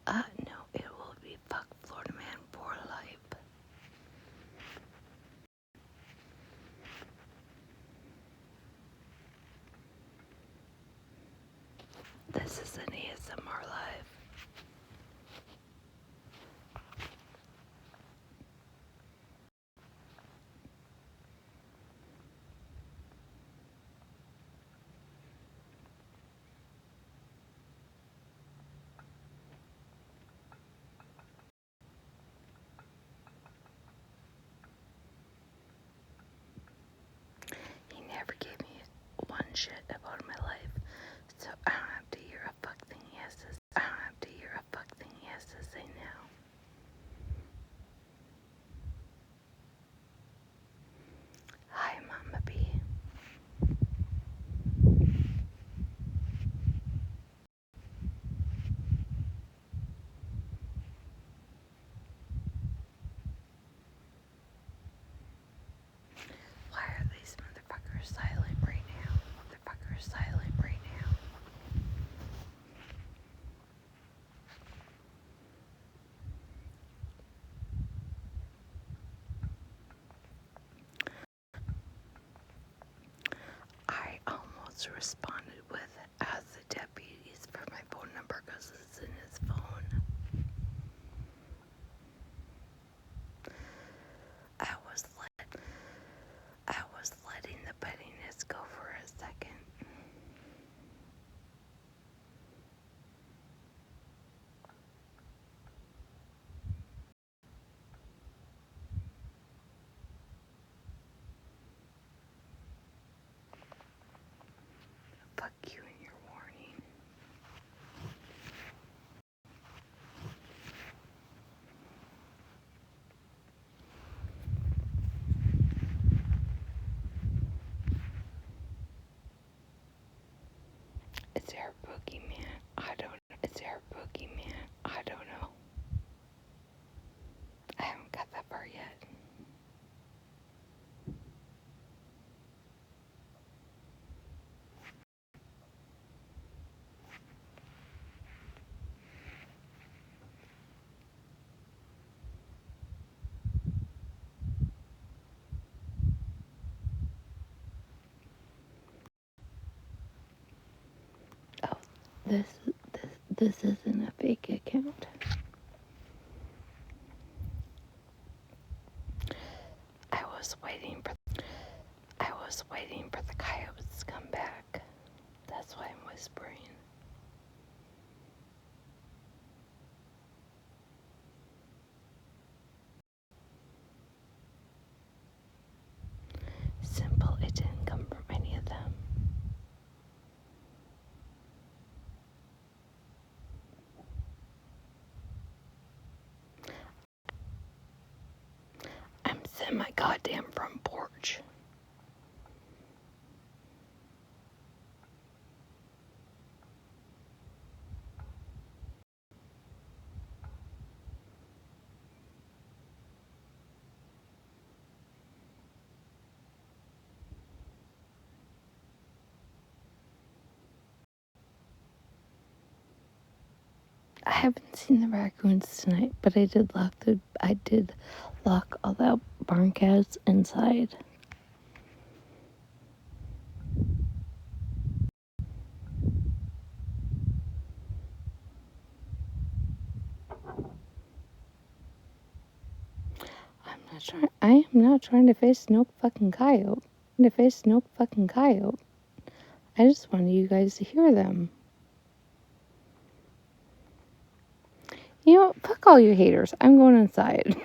No, it will be fuck Florida man for life. This is an ASMR live. He never gave me one shit about my life, so I don't have to hear a fuck thing he has to say. I don't have to hear a fuck thing he has to say now. Hi, Mama B. Why are these motherfuckers silent right now? Motherfuckers silent right now. I almost responded with ask the deputies for my phone number because it's in his phone. I was letting the pettiness go for a second. Fuck you and your warning. Is there a boogeyman? I don't know. Is there a boogeyman? I don't know. I haven't got that far yet. Oh, this isn't a fake account. I was waiting for the coyotes to come back. That's why I'm whispering. Simple, it didn't come from any of them. I'm sitting my goddamn front porch. I haven't seen the raccoons tonight, but I did lock all the barn cats inside. I am not trying to face no fucking coyote. I just wanted you guys to hear them. You know, fuck all you haters. I'm going inside.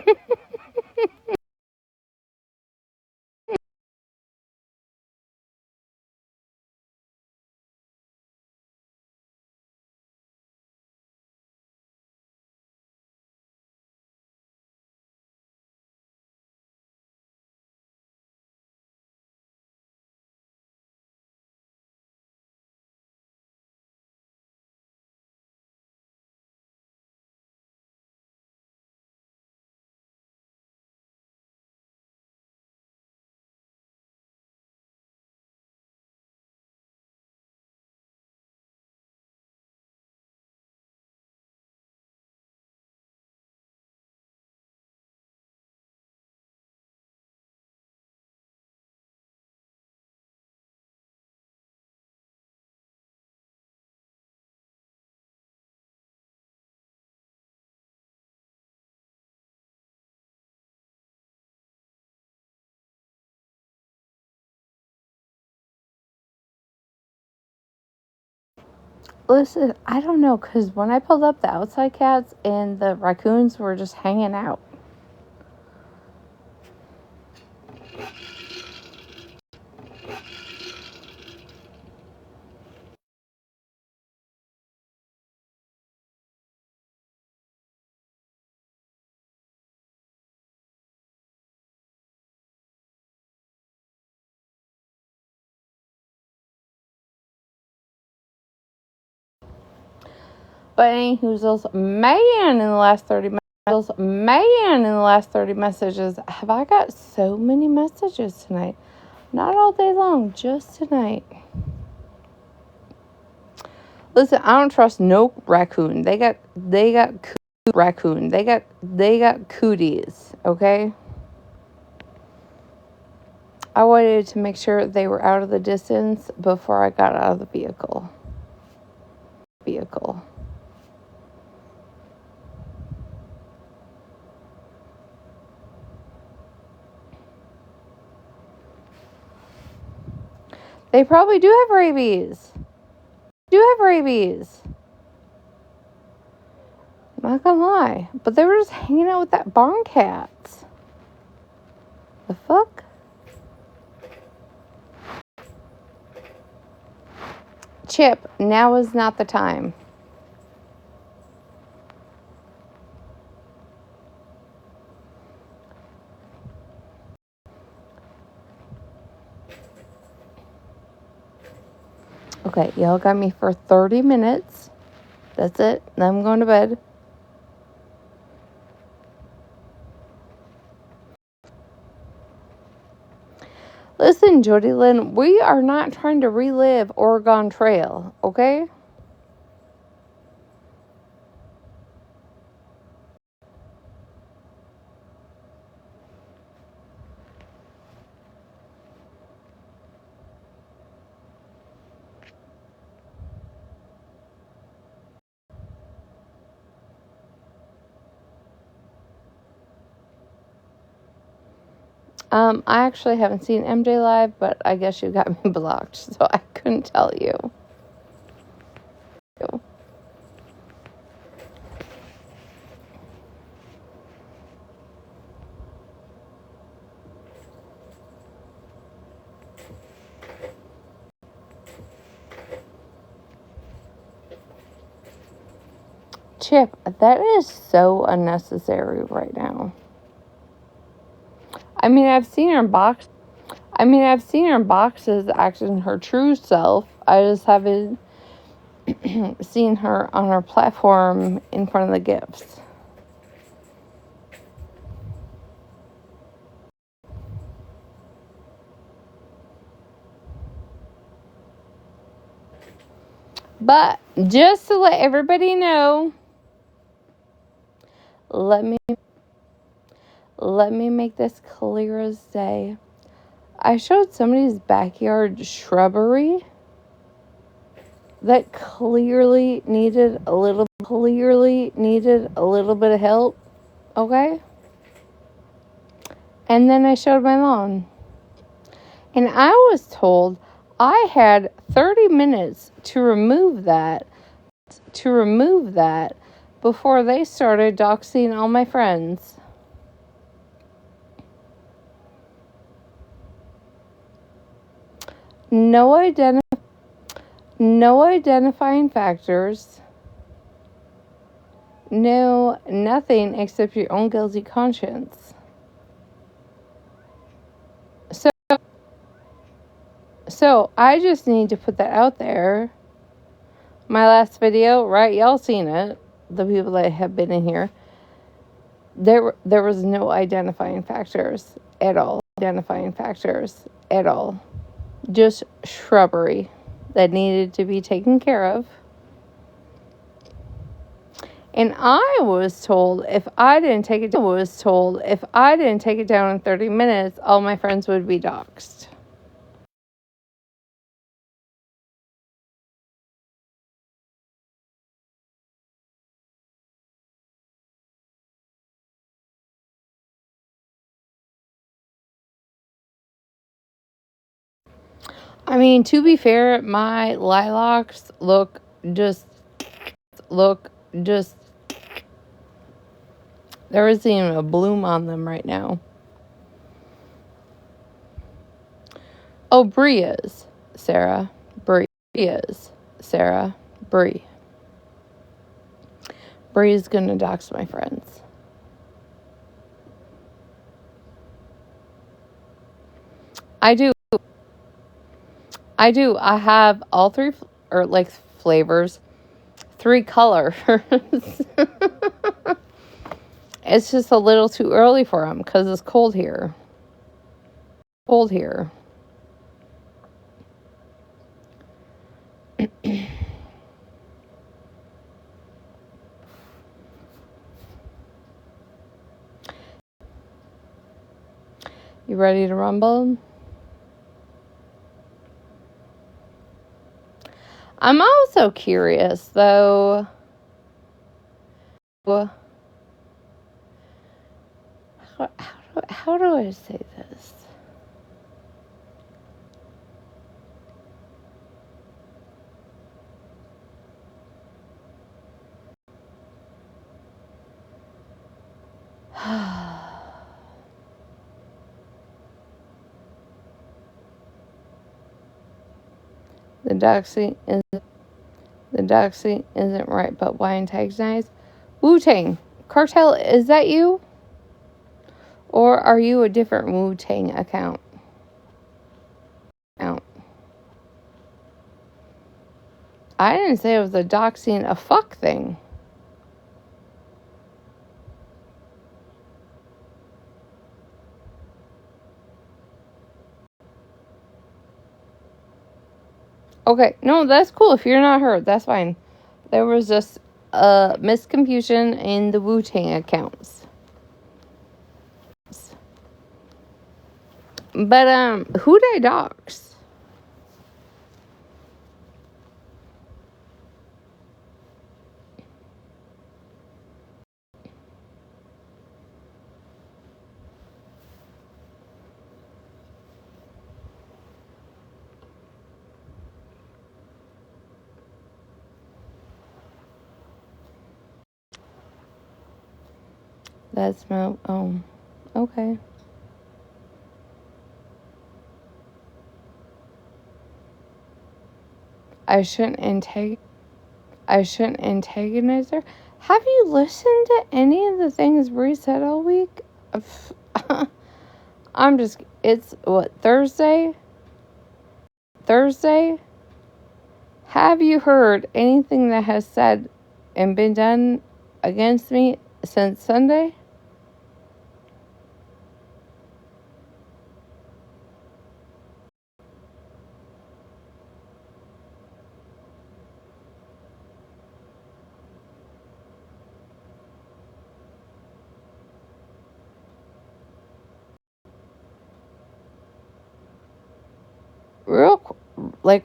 Listen, I don't know, because when I pulled up, the outside cats and the raccoons were just hanging out. But anywho's else, man, in the last 30 messages, have I got so many messages tonight? Not all day long, just tonight. Listen, I don't trust no raccoon. They got raccoon. They got cooties, okay? I wanted to make sure they were out of the distance before I got out of the vehicle. They probably do have rabies. I'm not gonna lie. But they were just hanging out with that barn cat. The fuck? Chip, now is not the time. Okay, y'all got me for 30 minutes. That's it. Then I'm going to bed. Listen, Jody Lynn, we are not trying to relive Oregon Trail, okay? I actually haven't seen MJ live, but I guess you got me blocked, so I couldn't tell you. Chip, that is so unnecessary right now. I mean, I've seen her in boxes acting her true self. I just haven't seen her on her platform in front of the gifts. But just to let everybody know, let me make this clear as day. I showed somebody's backyard shrubbery that clearly needed a little bit of help, okay? And then I showed my lawn. And I was told I had 30 minutes to remove that before they started doxing all my friends. No identifying factors. No, nothing except your own guilty conscience. So I just need to put that out there. My last video, right? Y'all seen it. The people that have been in here. There was no identifying factors at all. Just shrubbery that needed to be taken care of. And I was told if I didn't take it down in 30 minutes, all my friends would be doxxed. I mean, to be fair, my lilacs look just look, just, there isn't even a bloom on them right now. Oh, Bree is, Sarah. Bree is, Sarah. Bree. Bree's gonna dox my friends. I do. I have all three, or like flavors, 3 colors. It's just a little too early for them because it's cold here. Cold here. You ready to rumble? I'm also curious, though. How do I say this? The doxing isn't right, but why antagonize? Wu-Tang. Cartel, is that you? Or are you a different Wu-Tang account? I didn't say it was a doxing a fuck thing. Okay, no, that's cool. If you're not hurt, that's fine. There was just a misconfusion in the Wu-Tang accounts. But, who did I dox? That's my, oh, okay. I shouldn't antagonize her. Have you listened to any of the things Bree said all week? It's what, Thursday? Have you heard anything that has said and been done against me since Sunday?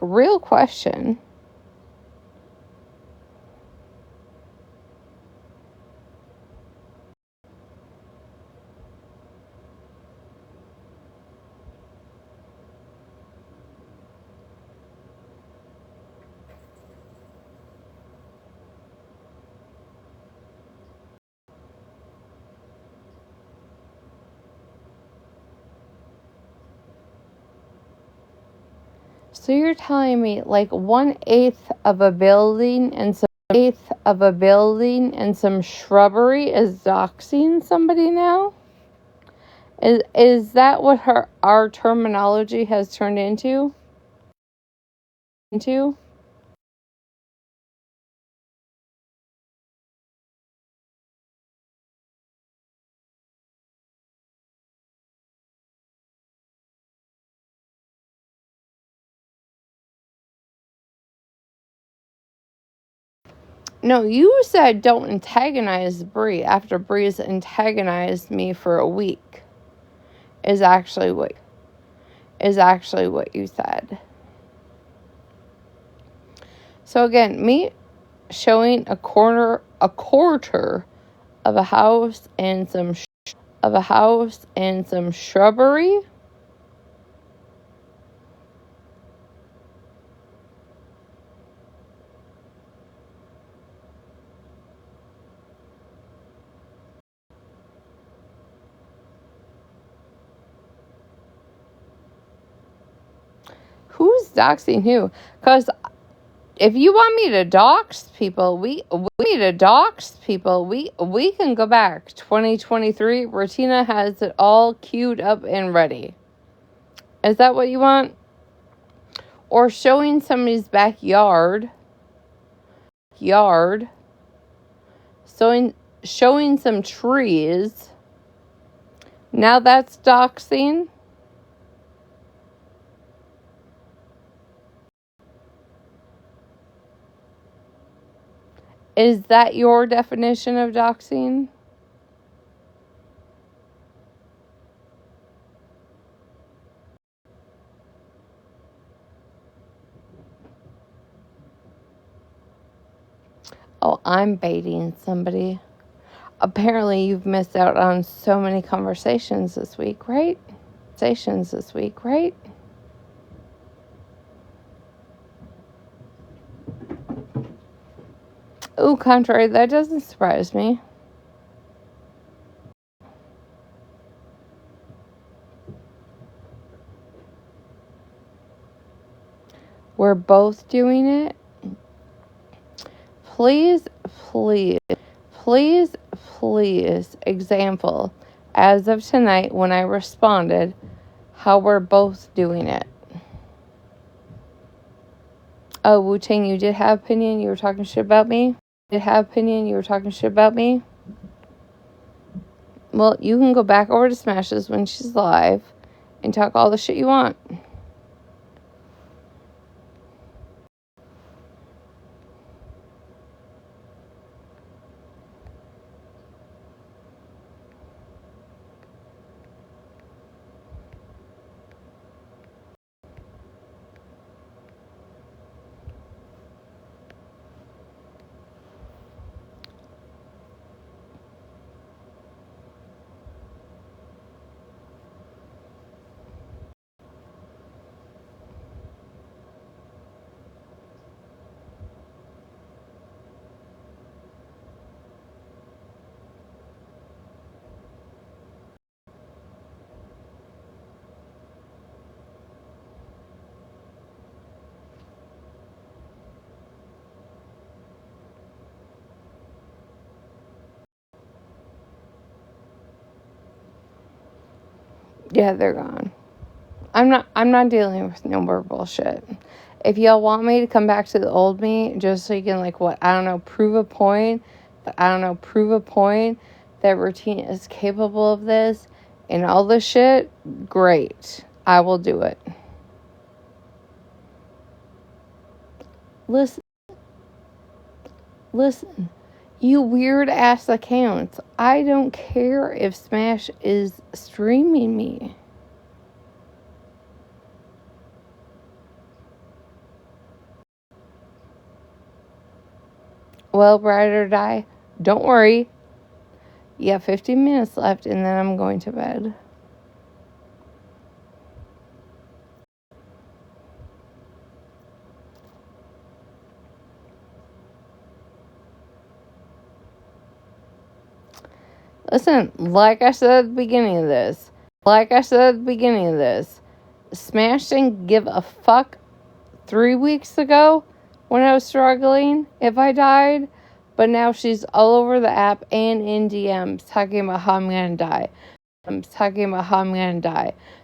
Real question. So you're telling me like 1/8 of a building and some shrubbery is doxing somebody now? Is that what our terminology has turned into? No, you said don't antagonize Bree after Bree's antagonized me for a week. Is actually what you said. So again, me showing a quarter of a house and some shrubbery. Who's doxing who? Because if you want me to dox people, we can go back. 2023, Retina has it all queued up and ready. Is that what you want? Or showing somebody's backyard, showing some trees. Now that's doxing. Is that your definition of doxing? Oh, I'm baiting somebody. Apparently, you've missed out on so many conversations this week, right? Oh, contrary, that doesn't surprise me. We're both doing it. Please, example, as of tonight when I responded, how we're both doing it. Oh, Wu-Tang, you did have opinion? You were talking shit about me? Well, you can go back over to Smashes when she's live and talk all the shit you want. Yeah, they're gone. I'm not dealing with no more bullshit. If y'all want me to come back to the old me, just so you can, prove a point that Routine is capable of this and all this shit, great. I will do it. Listen, you weird ass accounts. I don't care if Smash is streaming me. Well, ride or die. Don't worry. You have 15 minutes left and then I'm going to bed. Listen, like I said at the beginning of this, Smash didn't give a fuck 3 weeks ago when I was struggling if I died, but now she's all over the app and in DMs talking about how I'm gonna die.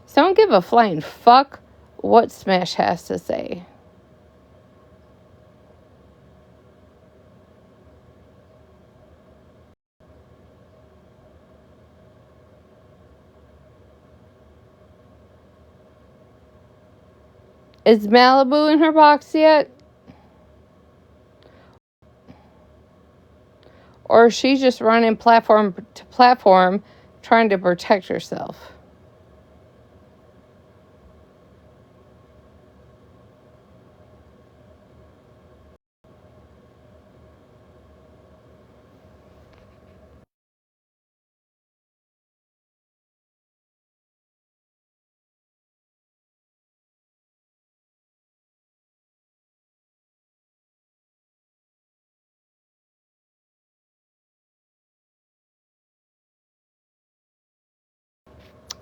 So don't give a flying fuck what Smash has to say. Is Malibu in her box yet? Or is she just running platform to platform trying to protect herself?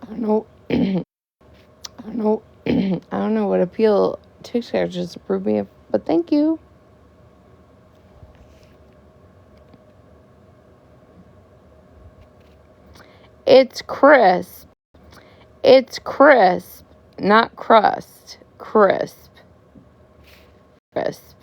I don't know. I don't know what appeal TikTok just approved me of, but thank you. It's crisp. It's crisp, not crust. Crisp. Crisp.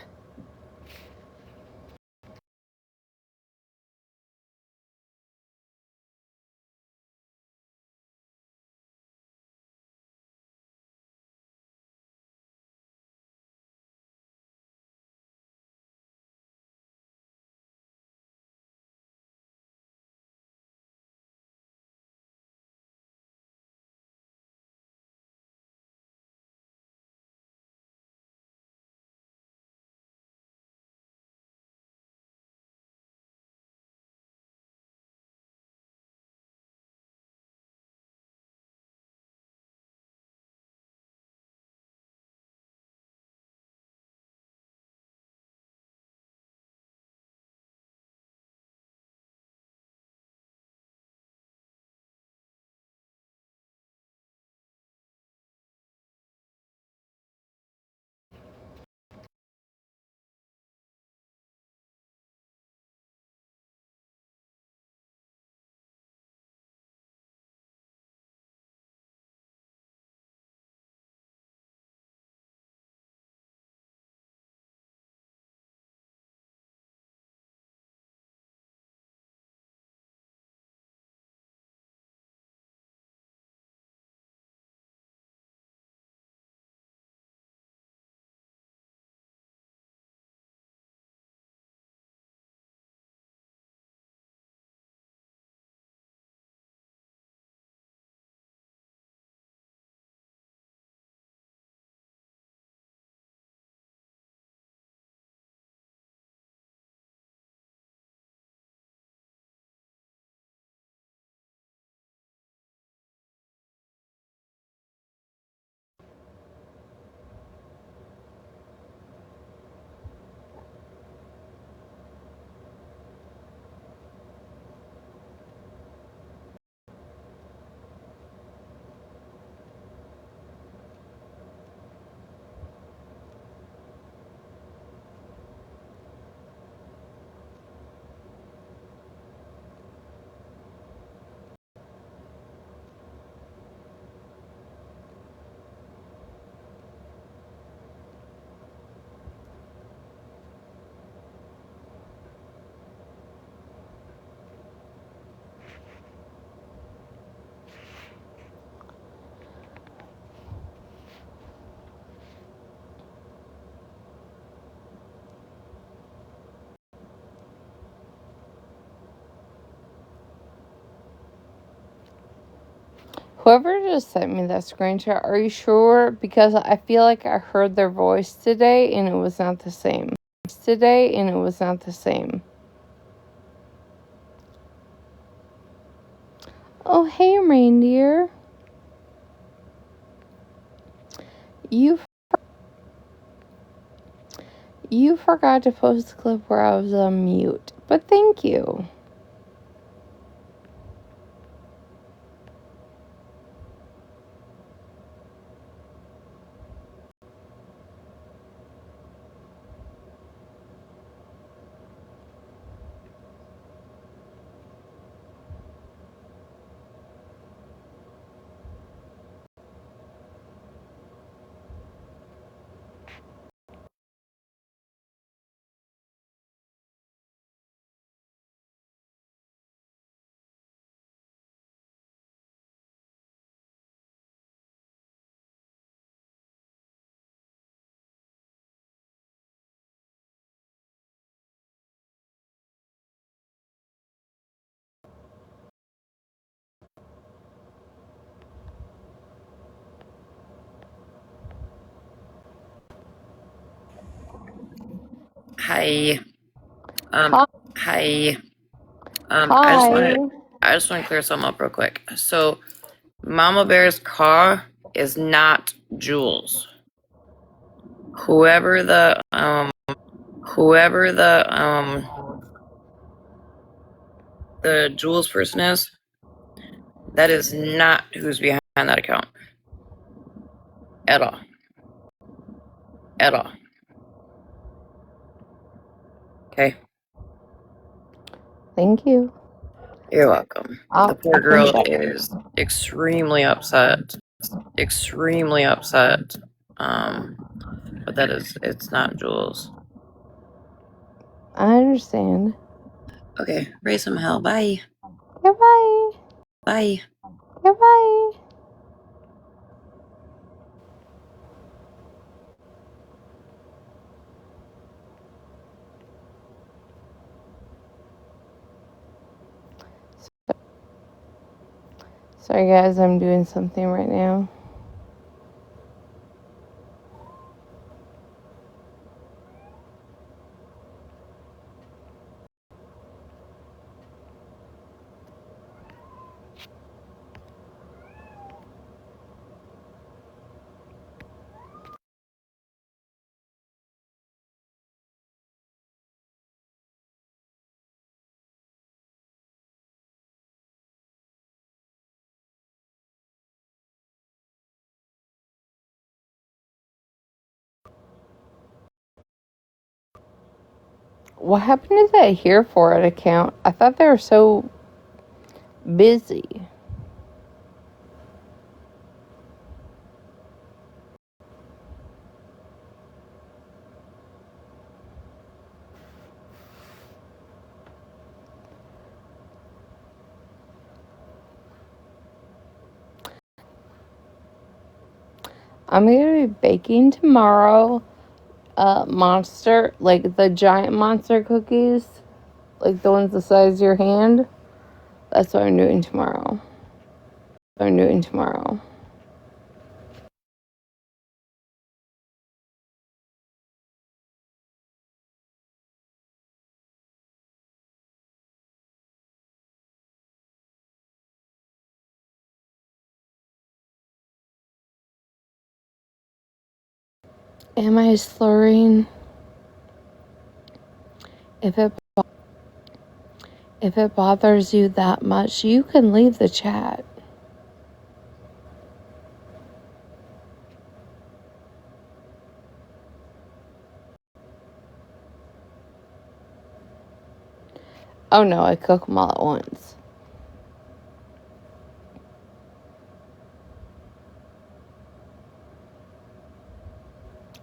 Whoever just sent me that screenshot, are you sure? Because I feel like I heard their voice today and it was not the same. Oh, hey, reindeer. You forgot to post the clip where I was on mute, but thank you. Hi. Hi. Hi. Hi. I just want to clear something up real quick. So, Mama Bear's car is not Jules. Whoever the Jules person is, that is not who's behind that account. At all. At all. Okay? Thank you. You're welcome. I The poor girl appreciate it. is extremely upset. Extremely upset. But it's not Jules. I understand. Okay, raise some hell. Bye. Goodbye. Bye. Goodbye. Sorry guys, I'm doing something right now. What happened to that Here For It account? I thought they were so busy. I'm gonna be baking tomorrow. Monster, like the giant monster cookies, like the ones the size of your hand. That's what I'm doing tomorrow. Am I slurring? If it bothers you that much, you can leave the chat. Oh no, I cook them all at once.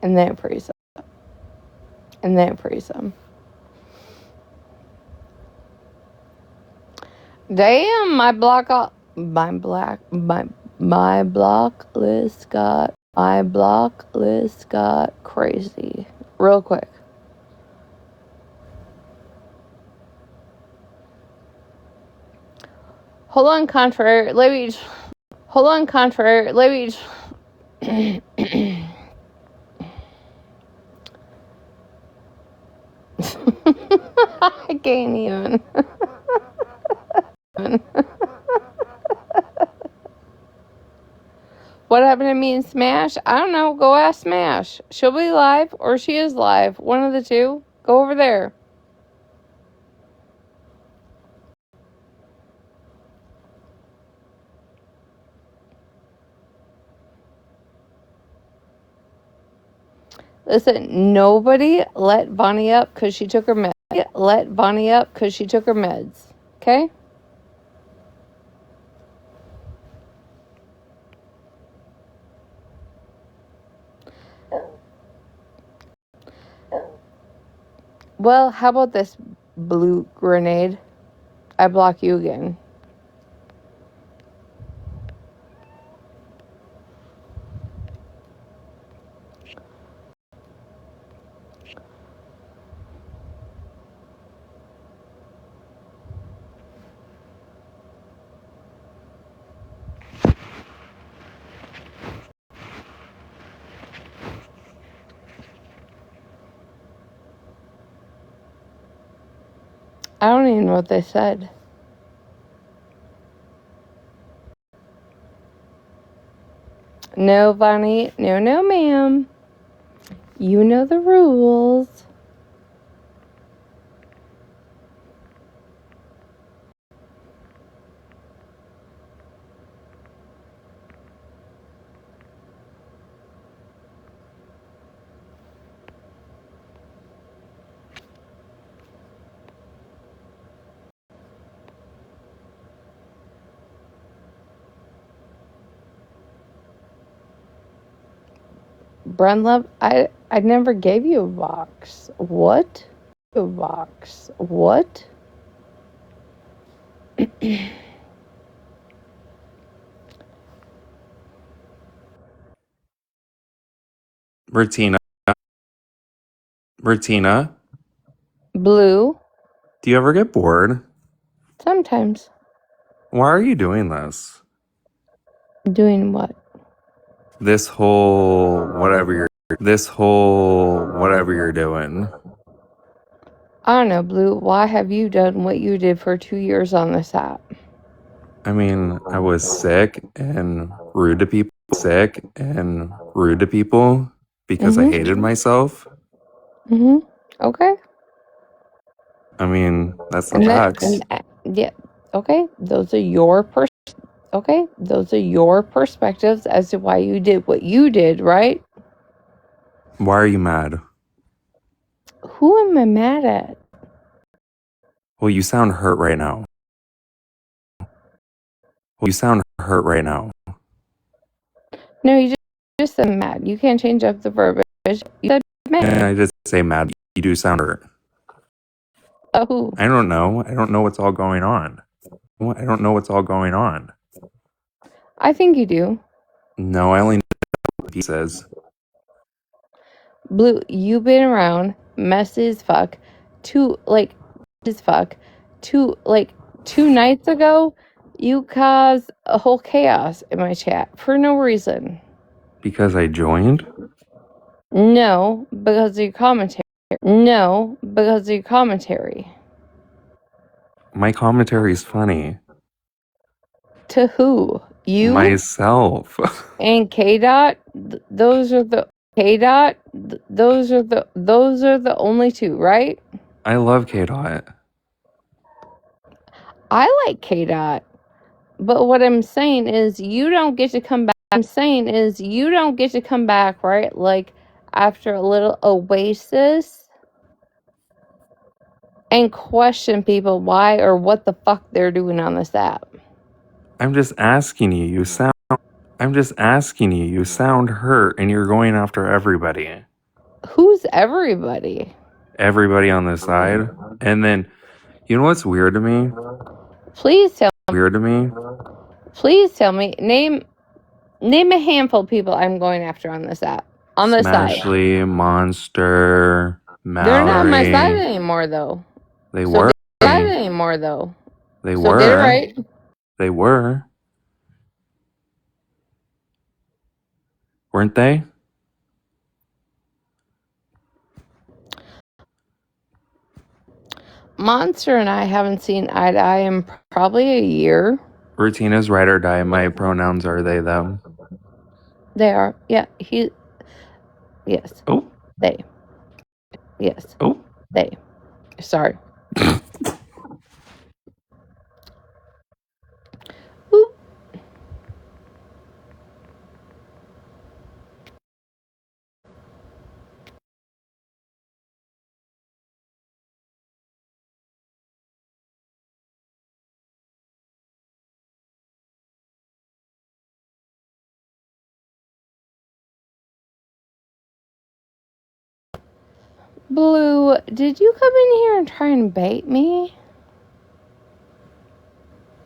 And then I freeze them. Damn, my block list got crazy. Real quick. Hold on, contrary ladies. I can't even. What happened to me and Smash? I don't know. Go ask Smash. She'll be live or she is live. One of the two. Go over there. Listen, nobody let Bonnie up because she took her meds. Okay? Well, how about this, blue grenade? I block you again. I don't even know what they said. No, Bonnie. No, ma'am. You know the rules. Love, I never gave you a box. What? A box. What? Retina, Blue. do you ever get bored? Sometimes. Why are you doing this? Doing what? This whole whatever you're doing. I don't know, Blue. Why have you done what you did for 2 years on this app? I mean, I was sick and rude to people, because I hated myself. Okay. I mean, that's the And facts. yeah. Okay. Those are your perspectives as to why you did what you did, right? Why are you mad? Who am I mad at? Well, you sound hurt right now. No, you just said mad. You can't change up the verbiage. You said mad. And I just say mad. You do sound hurt. Oh, I don't know. I don't know what's all going on. I think you do. No, I only know what he says. Blue, you've been around messy as fuck. Two nights ago, you caused a whole chaos in my chat for no reason. Because I joined? No, because of your commentary. My commentary is funny. To who? You? Myself. And K Dot? Those are the only two, right? I love K-Dot. I like K Dot. But what I'm saying is you don't get to come back. Right? Like after a little oasis and question people why or what the fuck they're doing on this app. I'm just asking you. You sound hurt and you're going after everybody. Who's everybody? Everybody on this side. And then, you know what's weird to me? Please tell me. Name a handful of people I'm going after on this app. On this side. Smashly, Monster, Mallory. They're not on my side anymore though. They were. Get it right. They were. Weren't they? Monster and I haven't seen eye to eye in probably a year. Retina's ride or die. My pronouns are they, them. They are. Yeah. Yes. Oh. They. Yes. Oh. They. Sorry. Oop. Blue, did you come in here and try and bait me?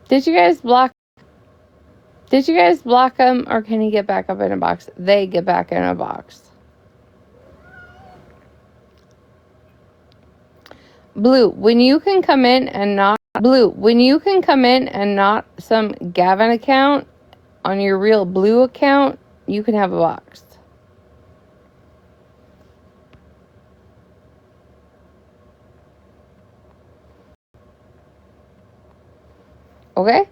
Did you guys block them, or can he get back up in a box? They get back in a box. Blue, when you can come in and not some Gavin account on your real Blue account, you can have a box. Okay?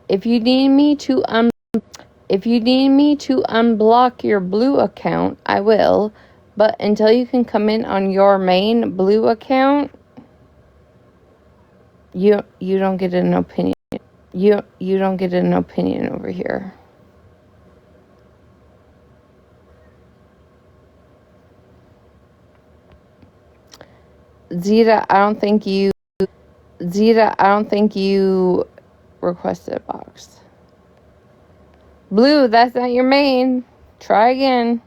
If you need me to unblock your Blue account, I will. But until you can come in on your main Blue account, you don't get an opinion. You don't get an opinion over here. Zeta, I don't think you Zeta, I don't think you requested a box. Blue, that's not your main. Try again.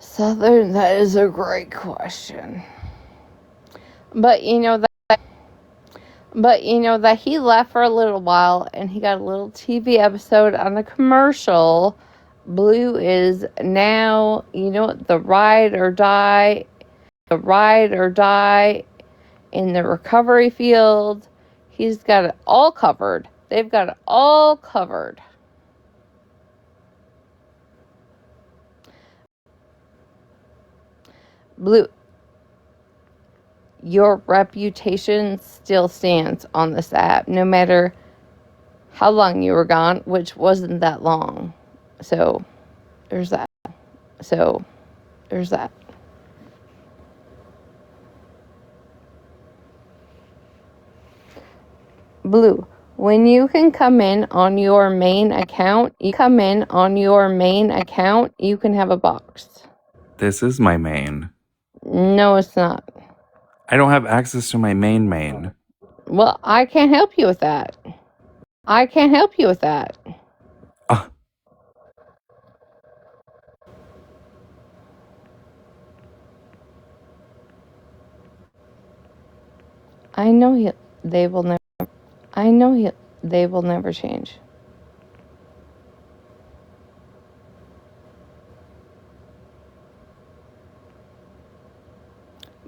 Southern, that is a great question. But you know that he left for a little while and he got a little TV episode on a commercial. Blue is now, the ride or die in the recovery field. He's got it all covered. They've got it all covered. Blue, your reputation still stands on this app, no matter how long you were gone, which wasn't that long. So, there's that. Blue, when you can come in on your main account, you can have a box. This is my main. No, it's not. I don't have access to my main. Well, I can't help you with that. Ah, I know they will never change.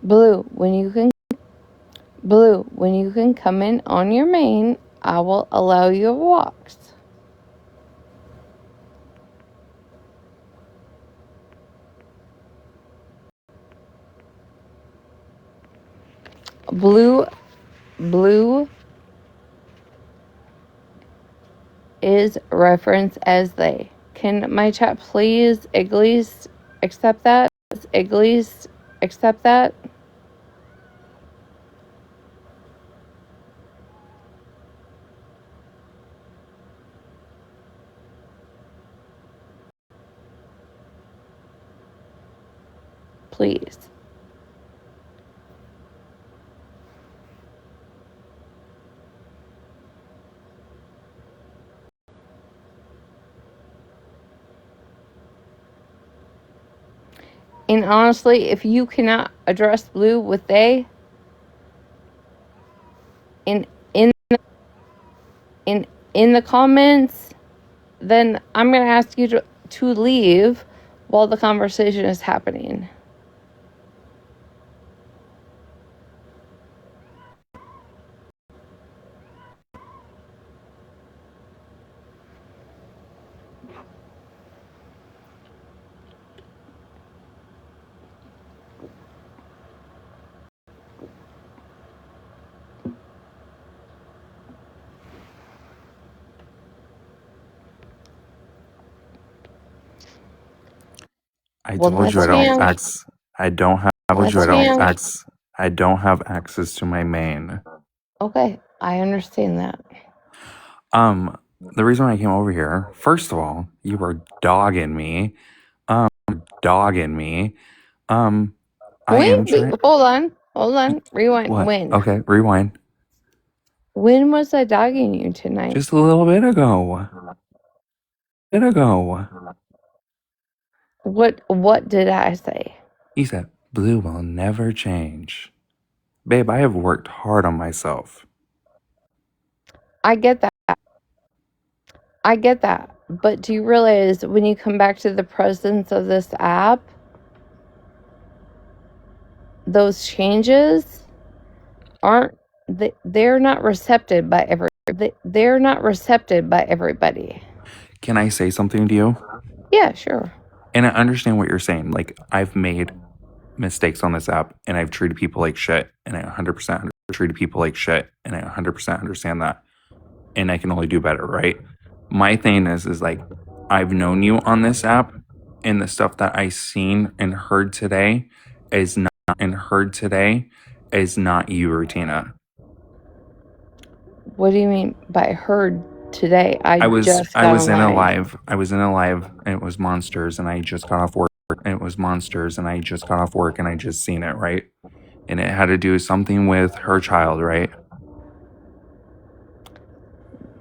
Blue, when you can come in on your main, I will allow you a box. Blue is referenced as they. Can my chat please at least accept that? Please. And honestly, if you cannot address Blue with they in the comments, then I'm going to ask you to leave while the conversation is happening. I told you I don't have access to my main. Okay, I understand that. The reason I came over here, first of all, you were dogging me. I am trying. Hold on. Rewind. What? When? Okay, rewind. When was I dogging you tonight? Just a little bit ago. What did I say? You said, Blue will never change. Babe, I have worked hard on myself. I get that. But do you realize when you come back to the presence of this app, those changes they're not recepted by everybody. Can I say something to you? Yeah, sure. And I understand what you're saying. Like, I've made mistakes on this app and I've treated people like shit, and I 100% understand that. And I can only do better, right? My thing is like, I've known you on this app, and the stuff that I seen and heard today is not you, Retina. What do you mean by heard today? I was just I got was in a online. live. I was in a live, and it was monsters, and I just got off work. And it was monsters, and I just got off work, and I just seen it, right? And it had to do something with her child, right?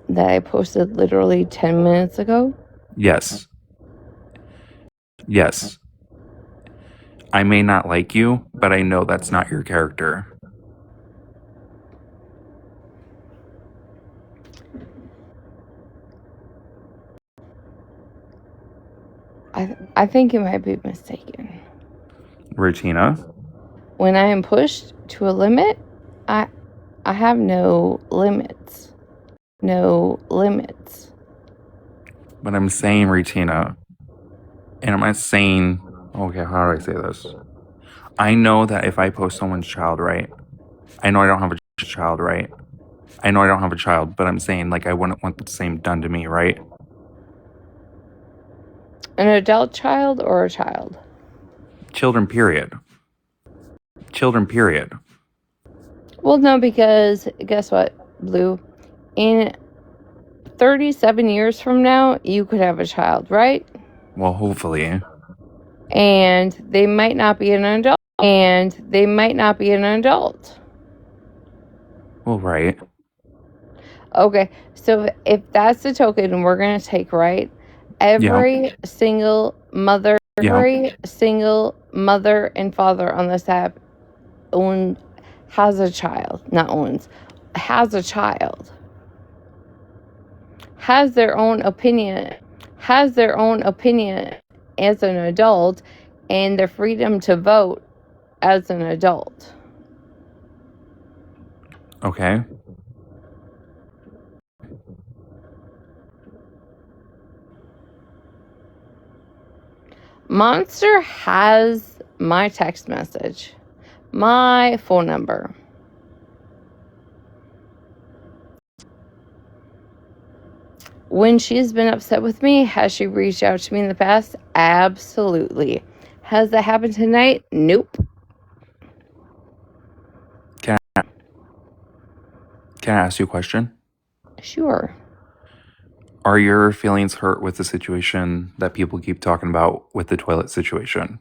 That I posted literally 10 minutes ago. Yes. Yes. I may not like you, but I know that's not your character. I think you might be mistaken. Retina, When I am pushed to a limit, I have no limits. No limits. but I'm saying Retina, and I'm not saying, okay, how do I say this? I know that if I post someone's child, right? I know I don't have a child, right? I know I don't have a child, but I'm saying, like, I wouldn't want the same done to me, right? An adult child or a child? Children, period. Children, period. Well, no, because guess what, Blue? In 37 years from now, you could have a child, right? Well, hopefully. And they might not be an adult. Well, right. Okay, so if that's the token we're going to take, right? Every single mother and father on this app has a child, has a child, has their own opinion as an adult, and the freedom to vote as an adult. Okay. Monster has my text message, my phone number. When she's been upset with me, has she reached out to me in the past? Absolutely. Has that happened tonight? Nope. Can I ask you a question? Sure. Are your feelings hurt with the situation that people keep talking about with the toilet situation?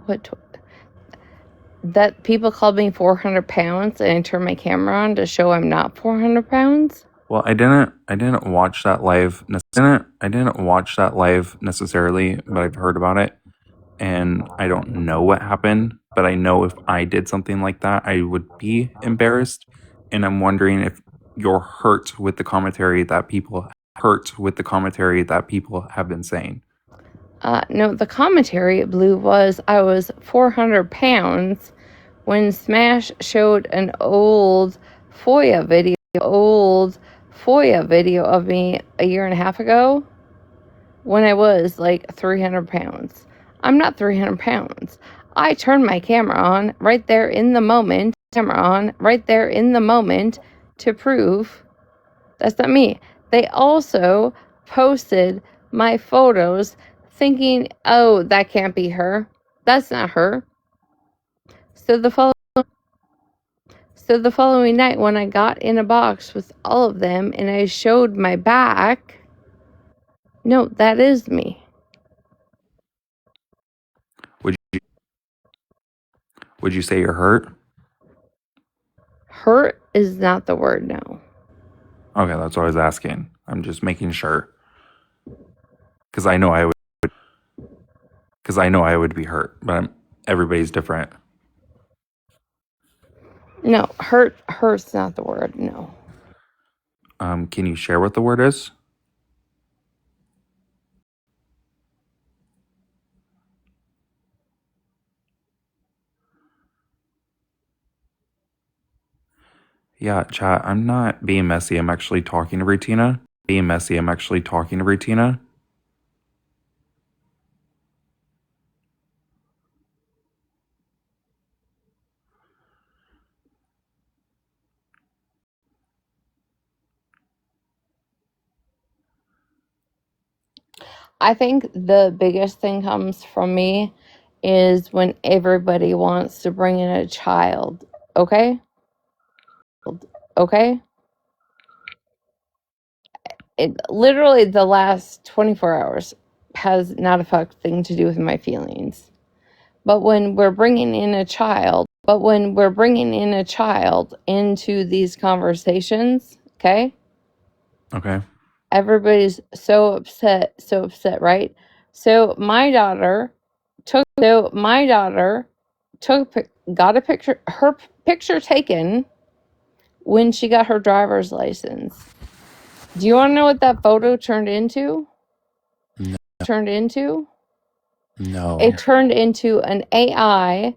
What? That people called me 400 pounds and I turned my camera on to show I'm not 400 pounds? Well, I didn't watch that live. I didn't watch that live necessarily, but I've heard about it, and I don't know what happened. But I know if I did something like that, I would be embarrassed. And I'm wondering if you're hurt with the commentary that people have been saying. No, the commentary, Blue, was I was 400 pounds when Smash showed an old FOIA video of me a year and a half ago when I was like 300 pounds. I'm not 300 pounds. I turned my camera on right there in the moment to prove that's not me. They also posted my photos thinking, oh, that can't be her. That's not her. So the following night, when I got in a box with all of them and I showed my back, no, that is me. Would you say you're hurt? Hurt is not the word, no. Okay, that's what I was asking. I'm just making sure. Because I know I would be hurt, but everybody's different. No, hurt's not the word, no. Can you share what the word is? Yeah, chat, I'm not being messy. I'm actually talking to Retina. I think the biggest thing comes from me is when everybody wants to bring in a child. Okay? Okay? It literally the last 24 hours has not a fuck thing to do with my feelings. But when we're bringing in a child into these conversations, okay? Okay. Everybody's so upset, right? So my daughter got her picture taken when she got her driver's license. Do you want to know what that photo turned into? No. No. It turned into an AI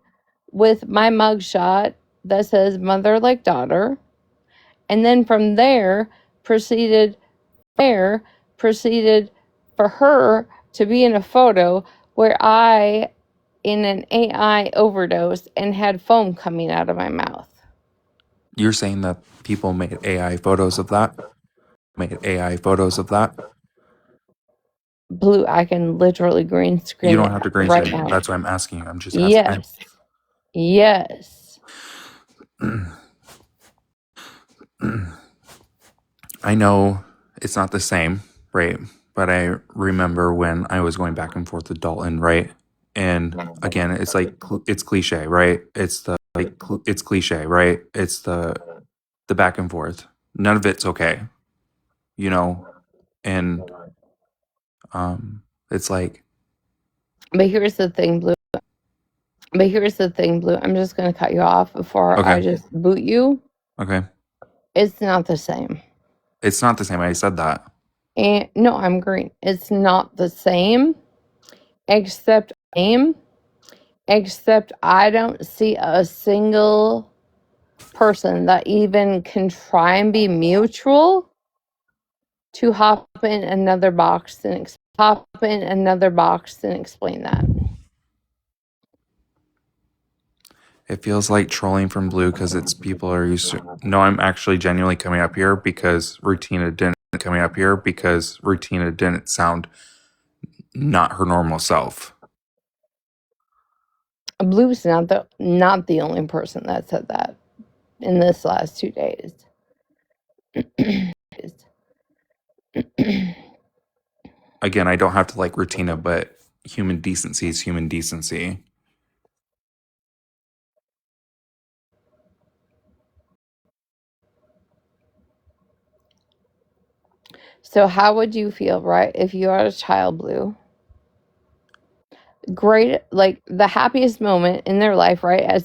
with my mugshot that says mother like daughter. And then from there proceeded for her to be in a photo where I in an AI overdose and had foam coming out of my mouth. You're saying that people made AI photos of that? Blue, I can literally green screen You don't it have to green right screen. now. That's why I'm asking you. I'm just asking. Yes. I know it's not the same, right? But I remember when I was going back and forth with Dalton, right? And again, it's like it's cliche, right? It's cliche, right? It's the back and forth. None of it's okay, you know. And it's like, But here's the thing, Blue. I'm just going to cut you off before I okay, just boot you. okay, It's not the same. it's not the same. I said that. And no, I'm green. It's not the same, except I don't see a single person that even can try and be mutual to hop in another box and explain that. It feels like trolling from Blue because it's people are used to. No, I'm actually genuinely coming up here because Rutina didn't sound not her normal self. Blue's not the only person that said that in this last 2 days. Again, I don't have to like Rutina, but human decency is human decency. So how would you feel, right, if you had a child, Blue? Great, like the happiest moment in their life, right? At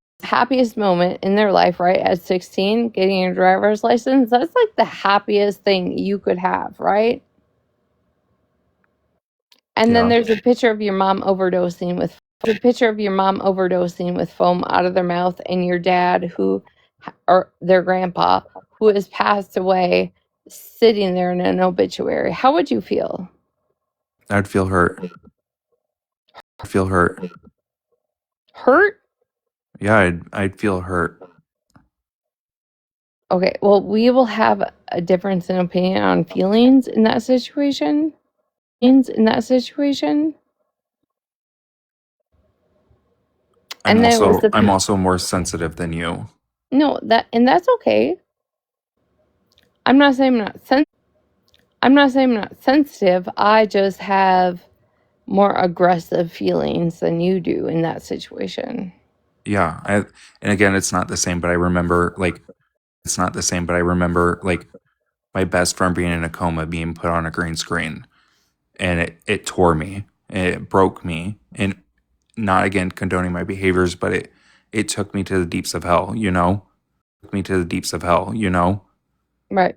16, getting your driver's license, that's like the happiest thing you could have, right? And then Yeah. there's a picture of your mom overdosing with foam out of their mouth, and your dad or their grandpa who has passed away sitting there in an obituary. How would you feel? I'd feel hurt. Hurt? Yeah, I'd feel hurt. Okay, well, we will have a difference in opinion on feelings in that situation. And then it was I'm also more sensitive than you. no, that's okay. I'm not saying I'm not sensitive. I just have more aggressive feelings than you do in that situation. Yeah, and again, it's not the same, but I remember like my best friend being in a coma, being put on a green screen, and it tore me, and it broke me, and not again condoning my behaviors, but it took me to the deeps of hell, you know. Right.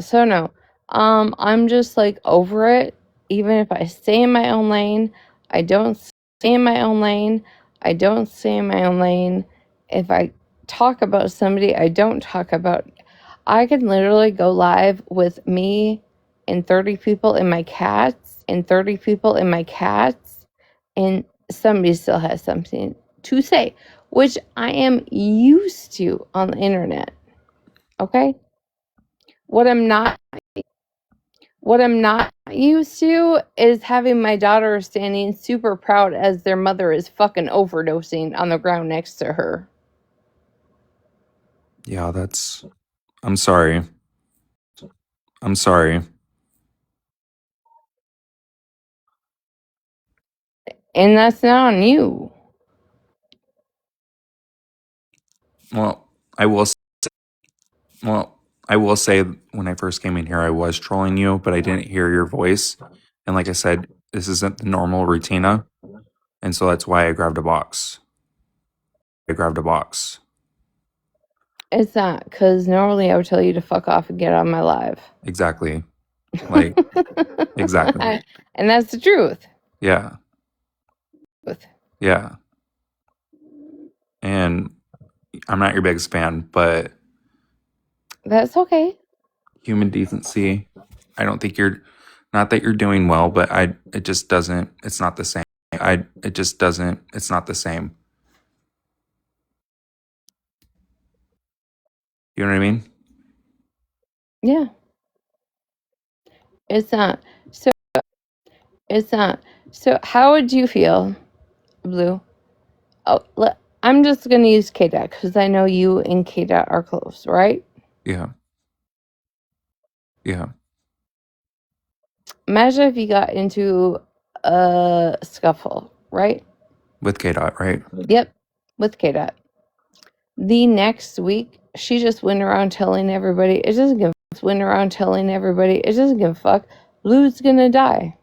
So no. I'm just like over it. Even if I stay in my own lane, I don't stay in my own lane. If I talk about somebody, I don't talk about. I can literally go live with me and 30 people and my cats, and somebody still has something to say, which I am used to on the internet. Okay? What I'm not What I'm not used to is having my daughter standing super proud as their mother is fucking overdosing on the ground next to her. Yeah, that's. I'm sorry. I'm sorry. And that's not on you. Well, I will. Well, I will say when I first came in here, I was trolling you, but I didn't hear your voice. And like I said, this isn't the normal Retina, and so that's why I grabbed a box. It's not, because normally I would tell you to fuck off and get on my live. Exactly. Like exactly. And that's the truth. Yeah. Yeah. And I'm not your biggest fan, but That's okay. human decency. I don't think you're not that you're doing well, but it just doesn't it's not the same. It just doesn't it's not the same. You know what I mean? Yeah. It's not. So it's not. So how would you feel, Blue? Oh, I'm just gonna use K-Dot because I know you and K-Dot are close, right? Yeah. Yeah. Imagine if you got into a scuffle, right? With K Dot, right? Yep, with K-Dot. The next week, she just went around telling everybody, it doesn't give a fuck. Blue's gonna die.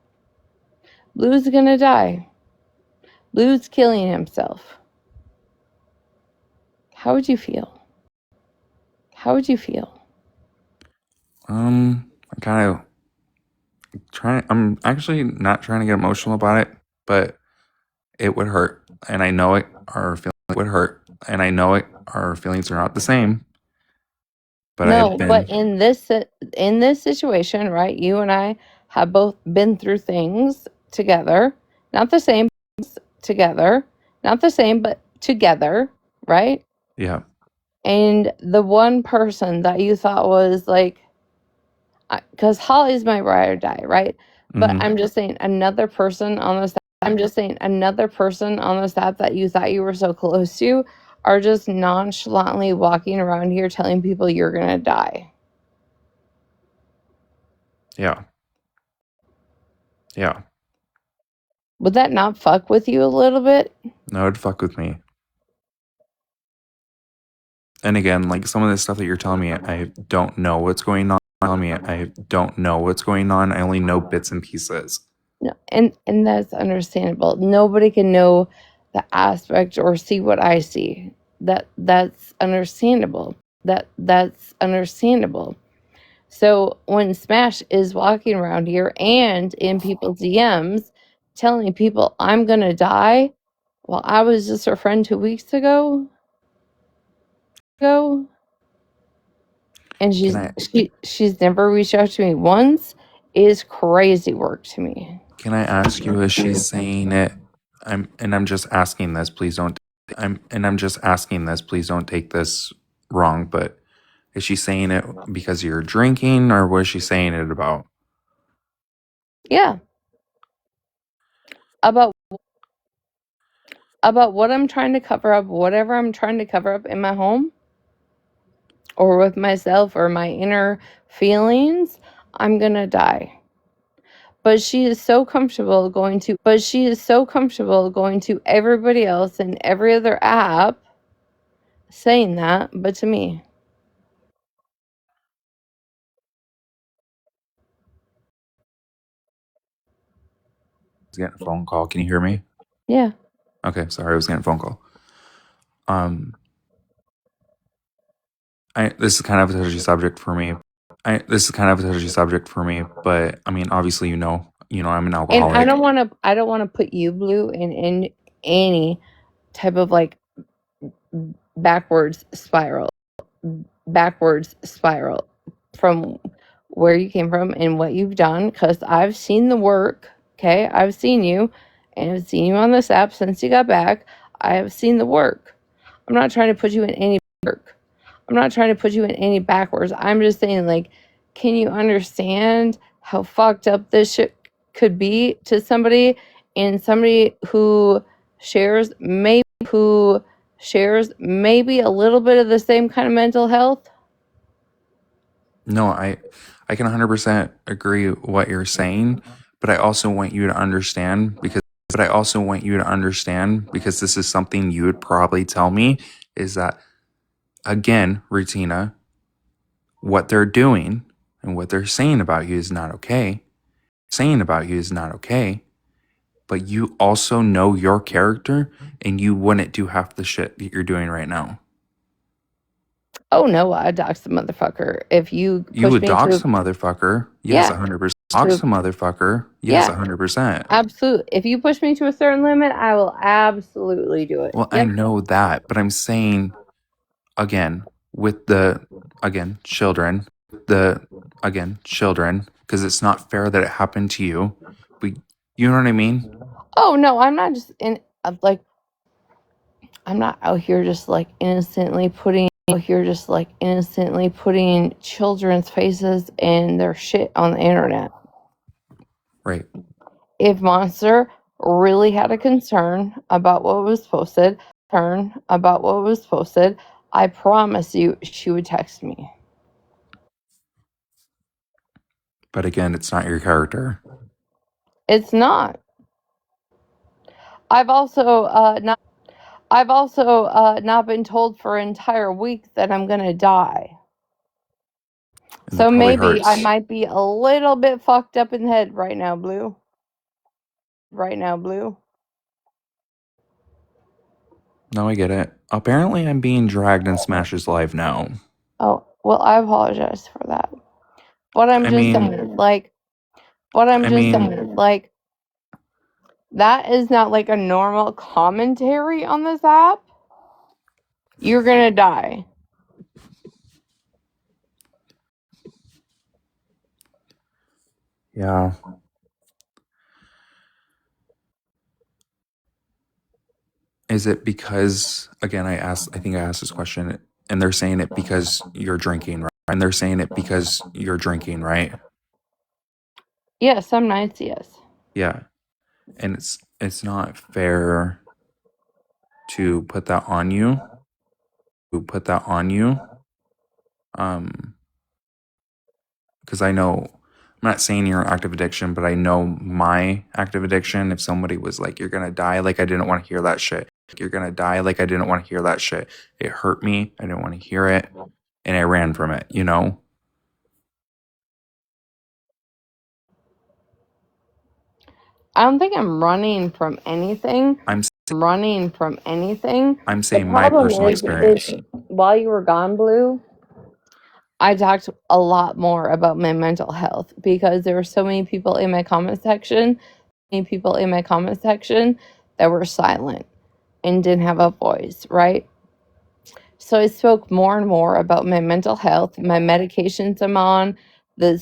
Blue's gonna die. Blue's killing himself. How would you feel? How would you feel? I kind of I'm actually not trying to get emotional about it, but it would hurt. And I know our feelings would hurt. And I know our feelings are not the same. But I No, have but been, in this situation, right? You and I have both been through things together, not the same together, not the same, but together, right? yeah. And the one person that you thought was like, because Holly's my ride or die, right? But Hmm. I'm just saying another person on the staff that you thought you were so close to are just nonchalantly walking around here telling people you're gonna die. Yeah. Yeah. Would that not fuck with you a little bit? No, it'd fuck with me. And again, like some of this stuff that you're telling me, I don't know what's going on. I don't know what's going on. I only know bits and pieces. No, and that's understandable. Nobody can know the aspect or see what I see. That's understandable. That's understandable. So when Smash is walking around here and in people's DMs telling people I'm gonna die, well, I was just her friend 2 weeks ago, and Can I she's never reached out to me once, is crazy work to me. can I ask you, is she saying it? I'm just asking this, please don't I'm just asking this, please don't take this wrong, but is she saying it because you're drinking, or what is she saying it about? Yeah, about what I'm trying to cover up, whatever I'm trying to cover up in my home or with myself or my inner feelings, I'm gonna die. But she is so comfortable going to everybody else in every other app saying that, but to me. I was getting a phone call. Can you hear me? Yeah. Okay, sorry, I was getting a phone call. Um, this is kind of a touchy subject for me. But I mean, obviously, I'm an And alcoholic. I don't wanna put you, Blue, in any type of like backwards spiral. From where you came from and what you've done, because I've seen the work. Okay, I've seen you, and I've seen you on this app since you got back. I have seen the work. I'm not trying to put you in any work. I'm not trying to put you in any backwards. I'm just saying, like, can you understand how fucked up this shit could be to somebody, and somebody who shares maybe a little bit of the same kind of mental health. No, I can 100% agree with what you're saying, but I also want you to understand because this is something you would probably tell me is that, again, Retina, what they're doing and what they're saying about you is not okay. But you also know your character and you wouldn't do half the shit that you're doing right now. Oh no, I'd dox the motherfucker if you You push would me dox to. the motherfucker. Yes, Yeah. 100%. Dox the motherfucker. Yes, Yeah. 100%. Absolutely. If you push me to a certain limit, I will absolutely do it. Well, I know that, but I'm saying, again, with the, children, because it's not fair that it happened to you. But you know what I mean? Oh no, I'm not just I'm not out here just innocently putting children's faces and their shit on the internet. Right. If Monster really had a concern about what was posted, I promise you she would text me. But again, it's not your character. It's not. I've also not been told for an entire week that I'm gonna die. And So that probably maybe hurts. I might be a little bit fucked up in the head right now, Blue. No, I get it. Apparently, I'm being dragged in Smash's live now. Oh, well, I apologize for that. But I'm just saying, that is not like a normal commentary on this app. You're gonna die. Yeah. Is it because, again, I think I asked this question, and they're saying it because you're drinking, right? Yeah, some nights, yes. Yeah. And it's not fair to put that on you. Because I know, I'm not saying you're an active addiction, but I know my active addiction. If somebody was like, you're gonna die, like I didn't want to hear that shit. It hurt me. I didn't want to hear it. And I ran from it, you know? I don't think I'm running from anything. I'm The saying my problem personal experience. is while you were gone, Blue, I talked a lot more about my mental health because there were so many people in my comment section that were silent and didn't have a voice, right? So I spoke more and more about my mental health, my medications I'm on, the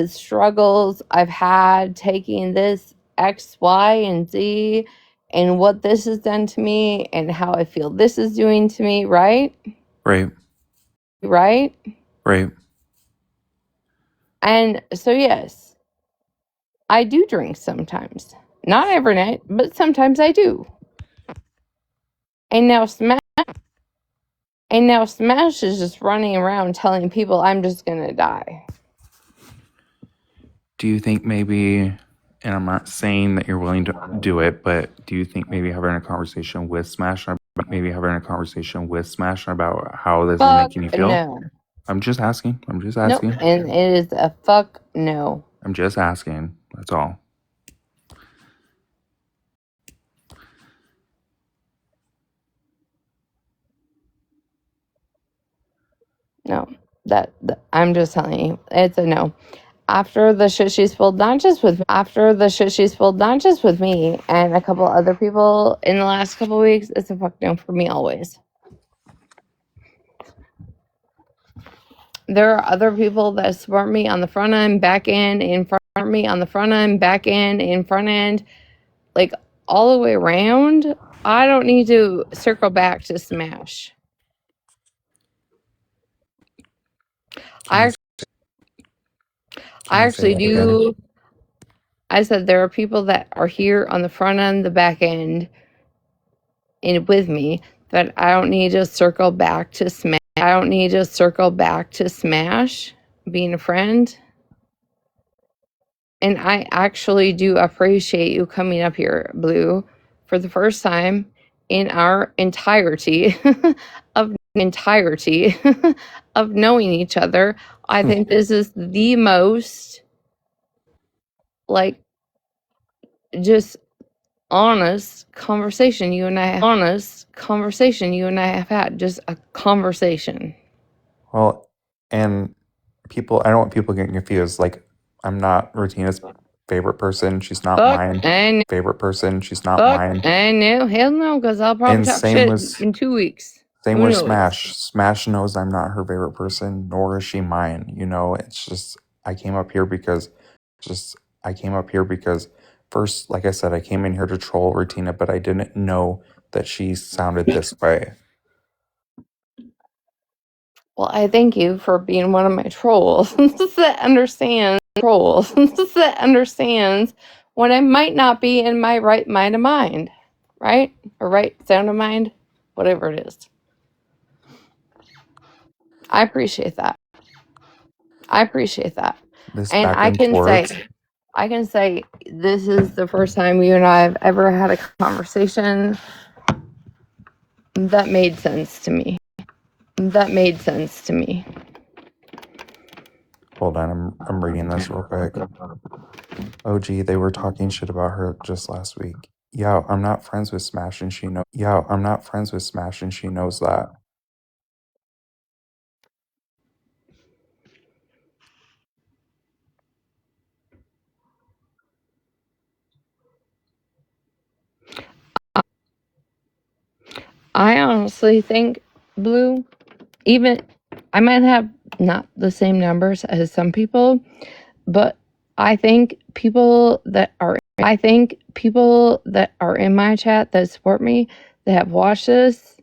struggles I've had taking this X, Y, and Z, and what this has done to me, and how I feel this is doing to me, right? Right. And so, yes, I do drink sometimes. Not every night, but sometimes I do. And now Smash is just running around telling people I'm just gonna die. Do you think maybe, and I'm not saying that you're willing to do it, but do you think maybe having a conversation with Smash about how this is making you feel? No. I'm just asking. Nope. And it is a fuck no. I'm just asking. That's all. No. I'm just telling you, it's a no. After the shit she spilled, not just with me and a couple other people in the last couple weeks, it's a fuck no for me always. There are other people that support me on the front end, back end, in front end, like all the way around. I don't need to circle back to Smash. I actually do. I said there are people that are here on the front end, the back end, and with me that I don't need to circle back to smash. I don't need to circle back to smash being a friend. And I actually do appreciate you coming up here, Blue, for the first time in our entirety of of knowing each other. I think this is the most like just honest conversation you and I have had. Just a conversation. Well, and people, I don't want people getting confused. Like, I'm not Retina's favorite person. She's not mine. And Favorite person. She's not mine. And no, hell no, because I'll probably And talk same shit with in 2 weeks. same Who with knows? Smash. Smash knows I'm not her favorite person, nor is she mine. You know, it's just I came up here because first, like I said, I came in here to troll Retina, but I didn't know that she sounded this way. Well, I thank you for being one of my trolls that understands that understands when I might not be in my right mind, right? Or right sound of mind, whatever it is. I appreciate that. This And back I and can forth. say this is the first time you and I have ever had a conversation that made sense to me. Hold on, I'm reading this real quick. Oh gee, they were talking shit about her just last week. Yeah, I'm not friends with Smash and she knows that. I honestly think, Blue, even I might have not the same numbers as some people, but I think people that are in my chat that support me, that have watched this,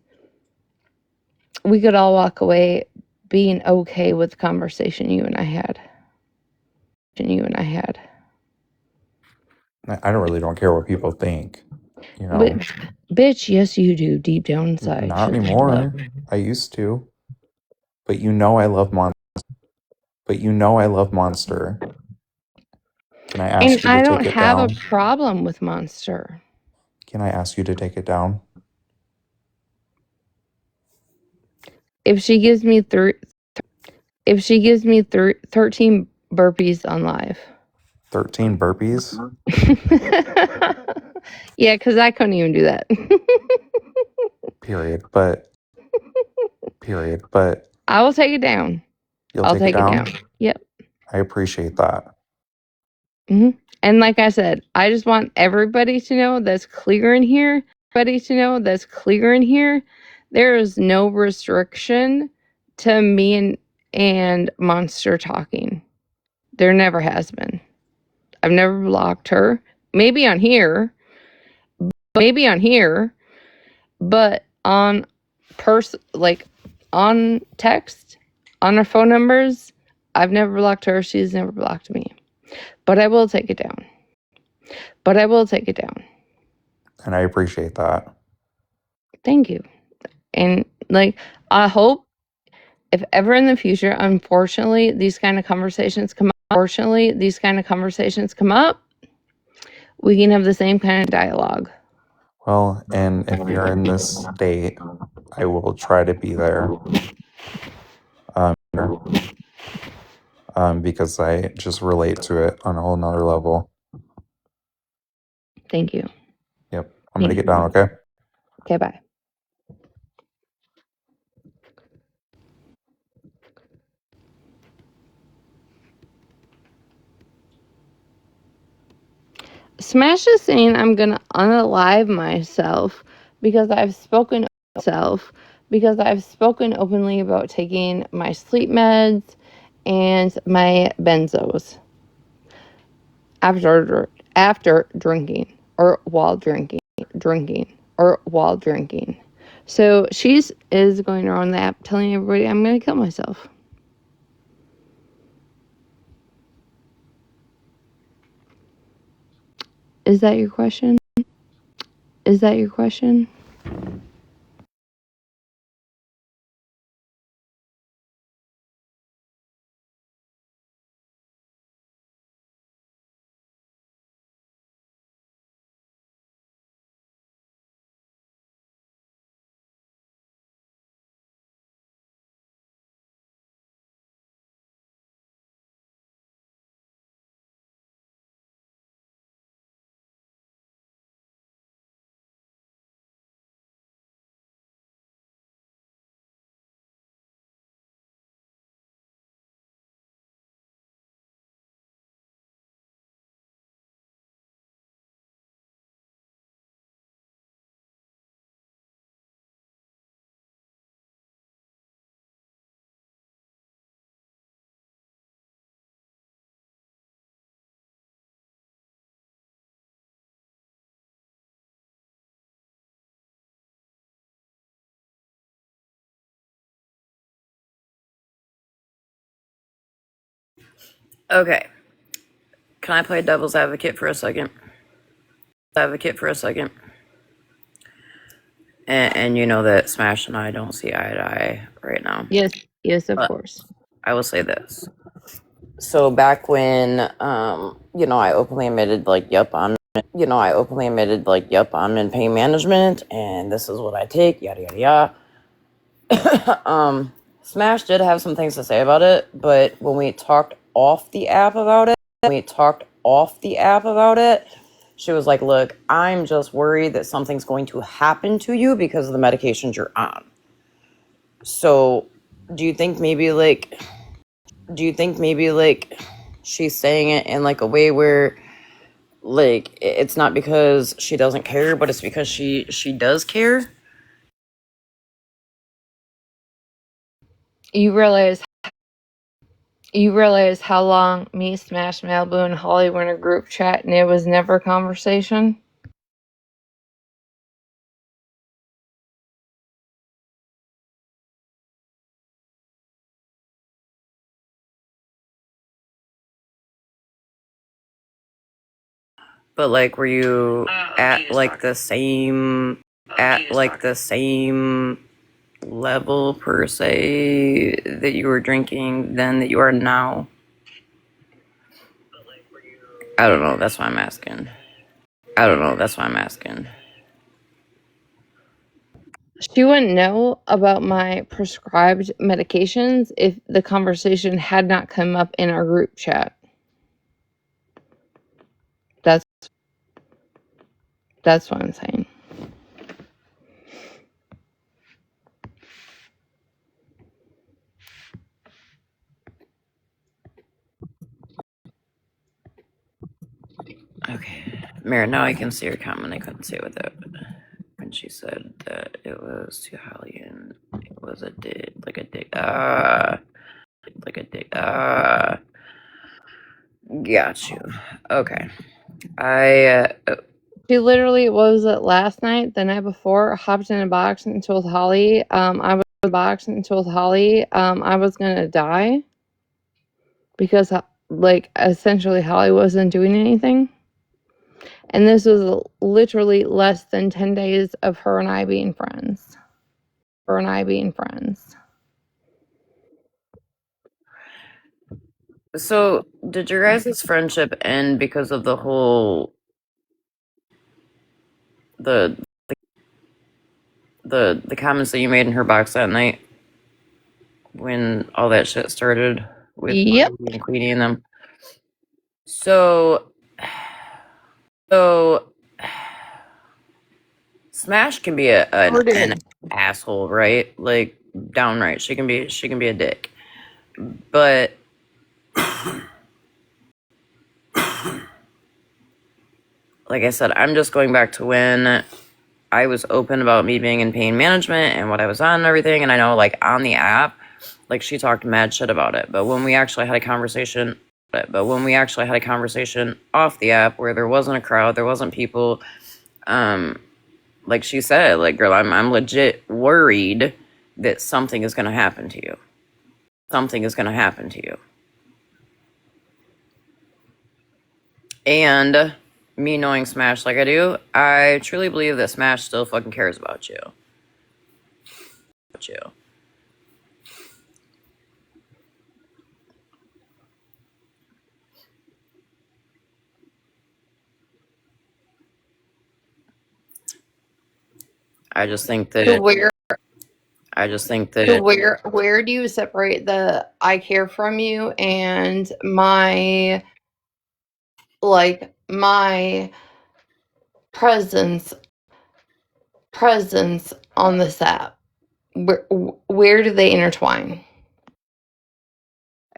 we could all walk away being okay with the conversation you and I had. I really don't care what people think. You know, But, bitch, yes you do, deep down inside. not anymore. I used to. But you know I love Monster. Can I ask you to take it down? And I don't have a problem with Monster. Can I ask you to take it down? If she gives me 13 burpees on live. 13 burpees? Yeah, because I couldn't even do that. Period. But I will take it down. You'll take it down? Yep. I appreciate that. Mm-hmm. And like I said, I just want everybody to know that's clear in here. There is no restriction to me and Monster talking. There never has been. I've never blocked her. Maybe on here, but on on text, on our phone numbers, I've never blocked her. She's never blocked me. But I will take it down. And I appreciate that. Thank you. And I hope if ever in the future, unfortunately, these kind of conversations come up, we can have the same kind of dialogue. Well, and if you're in this state, I will try to be there. Because I just relate to it on a whole nother level. Thank you. Yep. I'm going to get down, okay? Okay, bye. Smash is saying I'm going to unalive myself because I've spoken openly about taking my sleep meds and my benzos after drinking or while drinking. So she is going around the app telling everybody I'm going to kill myself. Is that your question? Is that your question? Okay. Can I play devil's advocate for a second? And you know that Smash and I don't see eye to eye right now. Yes, of But course. I will say this. So back when, I openly admitted, I'm in pain management, and this is what I take, yada, yada, yada. Smash did have some things to say about it, but when we talked off the app about it, she was like, look, I'm just worried that something's going to happen to you because of the medications you're on. So, do you think maybe like she's saying it in like a way where like it's not because she doesn't care, but it's because she does care? You realize how long me, Smash, Malibu, and Holly were in a group chat and it was never a conversation? But like, were you at like the same level per se that you were drinking then that you are now? I don't know. That's why I'm asking. She wouldn't know about my prescribed medications if the conversation had not come up in our group chat. That's what I'm saying. Okay, Mira, now I can see her comment. I couldn't see it with it when she said that it was too Holly and it was a dick, like a dick. Got you. Okay. She literally, what was it, last night, the night before, hopped in a box and told Holly I was gonna die because like essentially Holly wasn't doing anything. And this was literally less than 10 days of her and I being friends. So, did your guys' friendship end because of the whole the the comments that you made in her box that night when all that shit started with Yep. Marty and Queenie and them? So Smash can be an asshole, right? Like downright, she can be a dick. But like I said, I'm just going back to when I was open about me being in pain management and what I was on and everything. And I know, like, on the app, like, she talked mad shit about it. But when we actually had a conversation, off the app where there wasn't a crowd, there wasn't people, like she said, like, girl, I'm legit worried that something is going to happen to you. And me knowing Smash like I do, I truly believe that Smash still fucking cares about you. I just think To that where I where do you separate the I care from you and my my presence on this app? Where do they intertwine?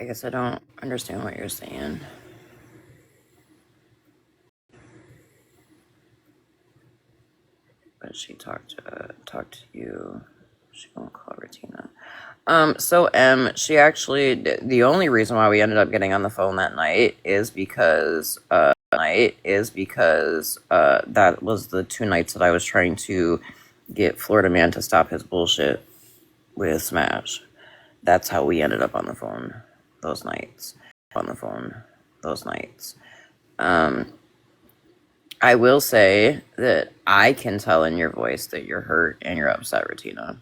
guess I don't understand what you're saying. But she talked to you. She won't call Retina. So she actually, the only reason why we ended up getting on the phone that night is because that was the 2 nights that I was trying to get Florida Man to stop his bullshit with Smash. That's how we ended up on the phone those nights. I will say that I can tell in your voice that you're hurt and you're upset, Retina.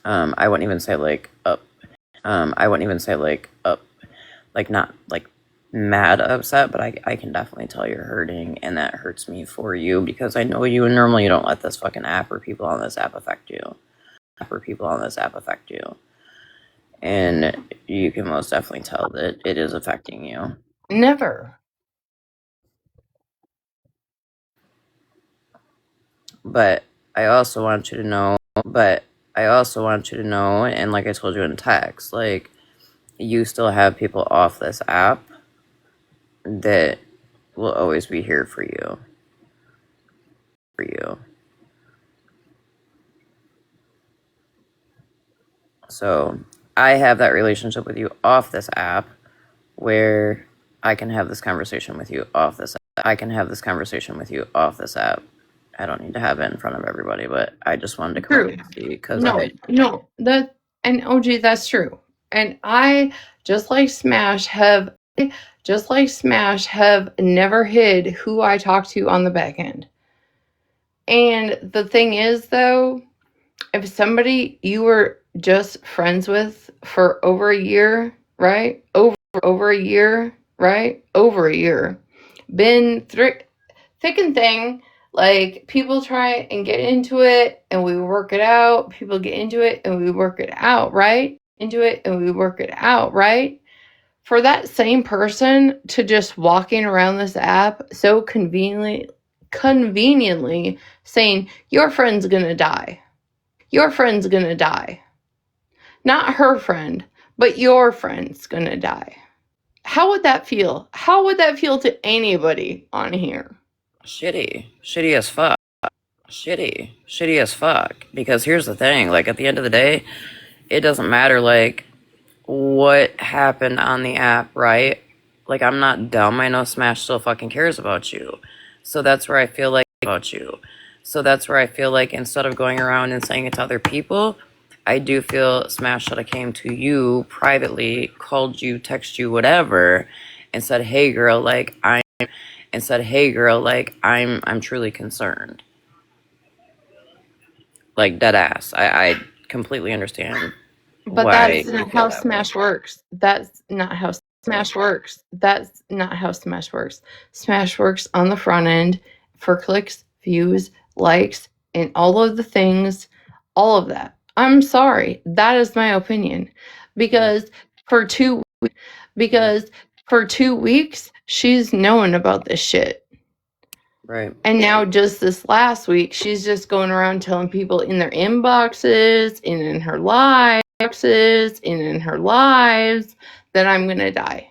I wouldn't even say like up. Like not like mad upset, but I can definitely tell you're hurting, and that hurts me for you because I know you, and normally you don't let this fucking app or people on this app affect you. And you can most definitely tell that it is affecting you. Never. But I also want you to know, and like I told you in text, like you still have people off this app that will always be here for you. So I have that relationship with you off this app where I can have this conversation with you off this app. I don't need to have it in front of everybody, but I just wanted to come True. up and see because No, that and OG, that's true. And I just like Smash have never hid who I talk to on the back end. And the thing is though, if somebody you were just friends with for over a year, right? Over a year, right? Over a year. Been thick and thin. Like people try and get into it and we work it out. People get into it and we work it out, right? For that same person to just walking around this app so conveniently saying your friend's gonna die. Your friend's gonna die. Not her friend, but your friend's gonna die. How would that feel? How would that feel to anybody on here? shitty as fuck. Shitty as fuck. Because here's the thing, like at the end of the day, it doesn't matter like what happened on the app, right? Like I'm not dumb. I know Smash still fucking cares about you. So that's where I feel like instead of going around and saying it to other people, I do feel Smash should have came to you privately, called you, text you, whatever, and said, "Hey girl, I'm truly concerned." Like dead ass. I completely understand But why that's you not feel how that way. Smash works. That's not how Smash works. That's not how Smash works. Smash works on the front end for clicks, views, likes, and all of the things, all of that. I'm sorry. That is my opinion. Right. Because for two because for 2 weeks she's known about this shit. Right. And now just this last week she's just going around telling people in their inboxes and in her lives that I'm gonna die.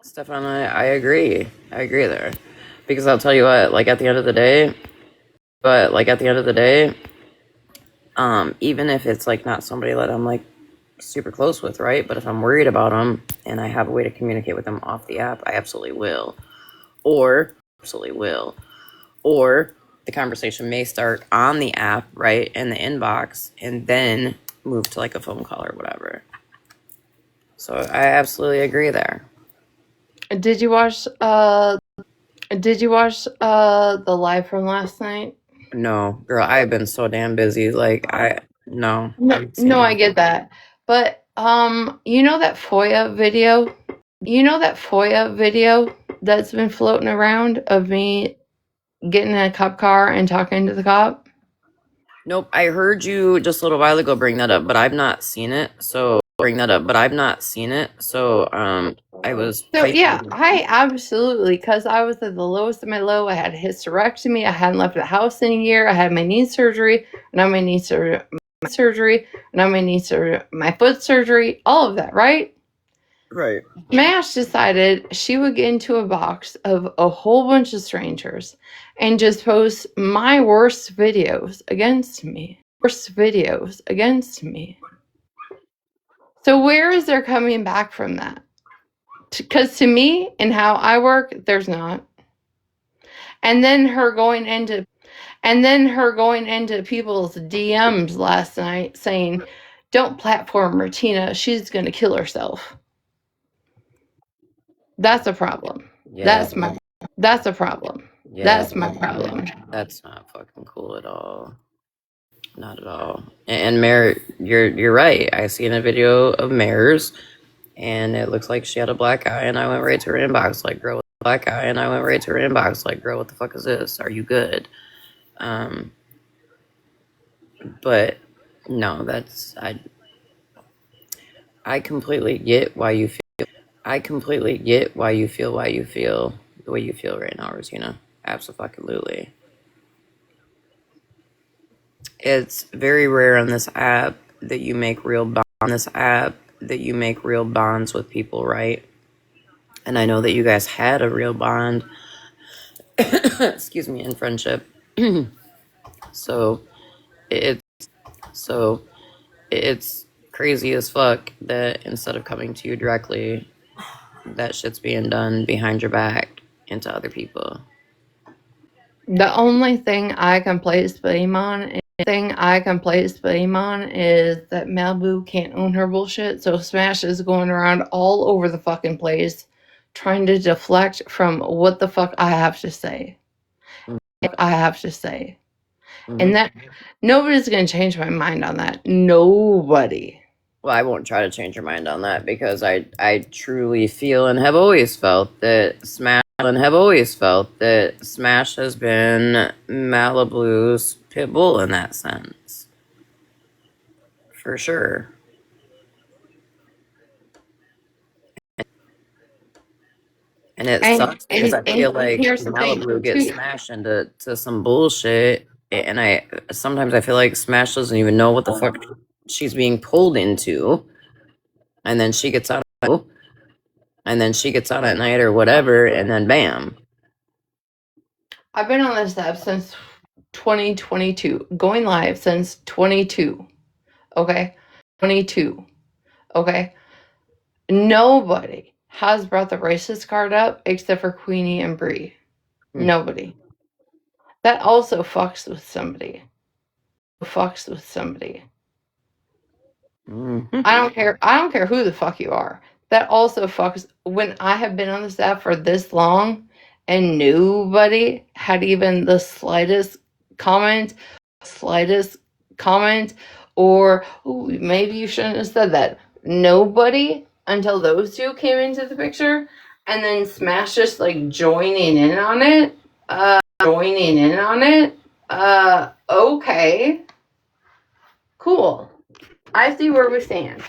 Stefan, I agree. I agree there. Because I'll tell you what, like at the end of the day, even if it's like not somebody that I'm like super close with, right? But if I'm worried about them and I have a way to communicate with them off the app, I absolutely will. Or the conversation may start on the app, right, in the inbox, and then move to like a phone call or whatever. So I absolutely agree there. Did you watch the live from last night? No, girl, I've been so damn busy. Like I haven't seen No, I it. get that. But you know that FOIA video? You know that FOIA video that's been floating around of me getting in a cop car and talking to the cop? Nope, I heard you just a little while ago bring that up, but I've not seen it. So I was So yeah, piping. I absolutely, because I was at the lowest of my low. I had a hysterectomy. I hadn't left the house in a year. I had my knee surgery. Now my knee surgery. Now my knee surgery. My foot surgery. All of that, right? Right. Smash decided she would get into a box of a whole bunch of strangers and just post my worst videos against me. So where is there coming back from that? Because to me and how I work, there's not. And then her going into people's DMs last night saying, "Don't platform Retina. She's going to kill herself." That's a problem. Yeah. That's a problem. Yeah. That's my problem. That's not fucking cool at all. Not at all. And Mare, you're right. I seen a video of Mare's, and it looks like she had a black eye, and I went right to her inbox like, "Girl, with a black eye," and I went right to her inbox like, "Girl, what the fuck is this? Are you good?" Um, but no, I completely get why you feel. I completely get why you feel the way you feel right now, Rosina. Absolutely. It's very rare on this app that you make real bonds with people, right? And I know that you guys had a real bond, excuse me, in friendship. So it's so it's crazy as fuck that instead of coming to you directly, that shit's being done behind your back into other people. The only thing I can place blame on is that Malibu can't own her bullshit, so Smash is going around all over the fucking place trying to deflect from what the fuck I have to say. Mm-hmm. And that nobody's going to change my mind on that. Nobody. Well, I won't try to change your mind on that because I truly feel and have always felt that Smash has been Malibu's pit bull in that sense. For sure. And it sucks because I feel like here's the thing. Malibu gets smashed into some bullshit, and I sometimes I feel like Smash doesn't even know what the fuck she's being pulled into, and then she gets out at night or whatever, and then bam. I've been on this app since 2022, going live since 22. Okay? 22. Okay? Nobody has brought the racist card up except for Queenie and Bree. Nobody. That also fucks with somebody. Mm-hmm. I don't care who the fuck you are. That also fucks. When I have been on this app for this long and nobody had even the comment, slightest comment, or "Ooh, maybe you shouldn't have said that." Nobody until those two came into the picture, and then Smash just like joining in on it. Okay, cool. I see where we stand.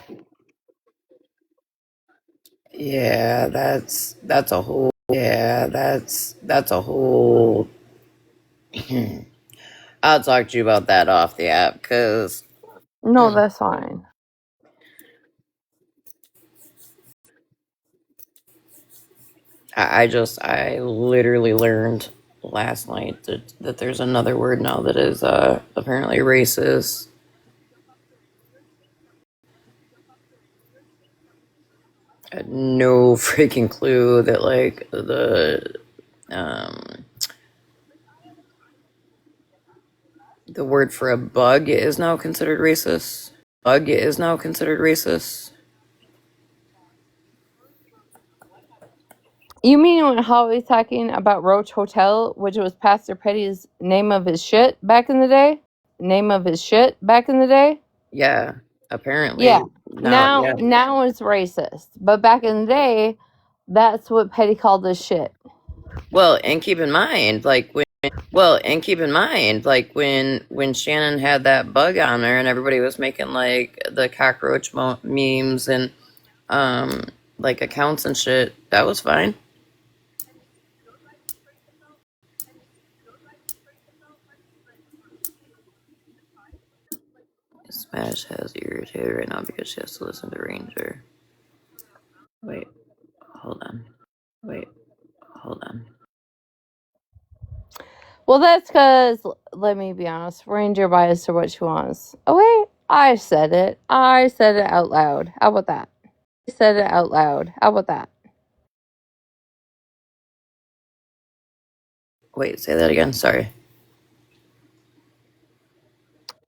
Yeah, that's a whole. Yeah, that's a whole. I'll talk to you about that off the app because No, that's fine. I literally learned last night that there's another word now that is apparently racist. I had no freaking clue that like the word for a bug is now considered racist. You mean when Holly's talking about Roach Hotel, which was Pastor Petty's name of his shit back in the day? Name of his shit back in the day? Yeah, apparently. Yeah. No, yeah. Now it's racist. But back in the day, that's what Petty called his shit. Well, and keep in mind, like when Shannon had that bug on her and everybody was making like the cockroach memes and like accounts and shit, that was fine. Smash has irritated right now because she has to listen to Ranger. Wait, hold on. Wait, hold on. Well, that's because, let me be honest, Ranger buys her what she wants. Oh, wait, I said it. I said it out loud. How about that? I said it out loud. How about that? Wait, say that again. Sorry.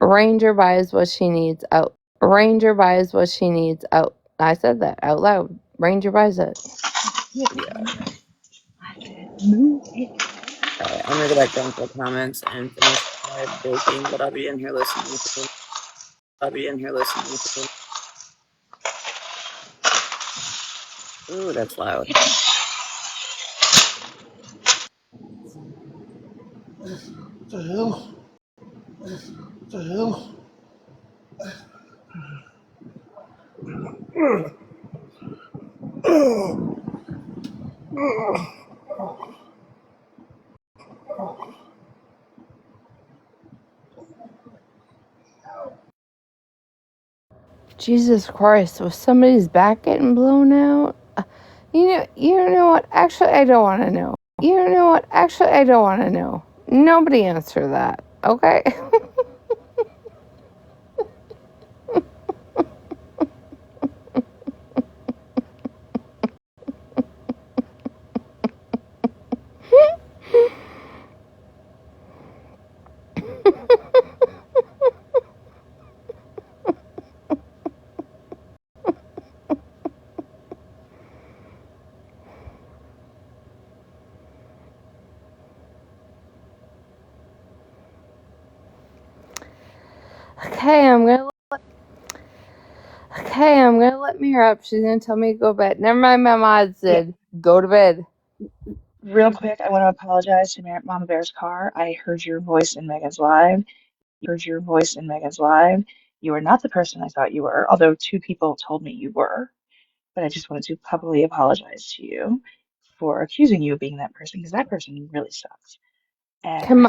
Ranger buys what she needs out. Ranger buys what she needs out. I said that out loud. Ranger buys it. Yeah. Alright, I'm gonna go back down to the comments and finish my baking, but I'll be in here listening. Ooh, that's loud. The hell? The hell? Jesus Christ, was somebody's back getting blown out? You know what? Actually, I don't want to know. You know what? Actually, I don't want to know. Nobody answer that, okay? Okay, I'm gonna let Mira up. She's gonna tell me to go to bed. Never mind, my mod Yeah, said go to bed. real quick, I want to apologize to Mama Bear's car. I heard your voice in Megan's live. You are not the person I thought you were, although two people told me you were. But I just wanted to publicly apologize to you for accusing you of being that person, because that person really sucks. And Can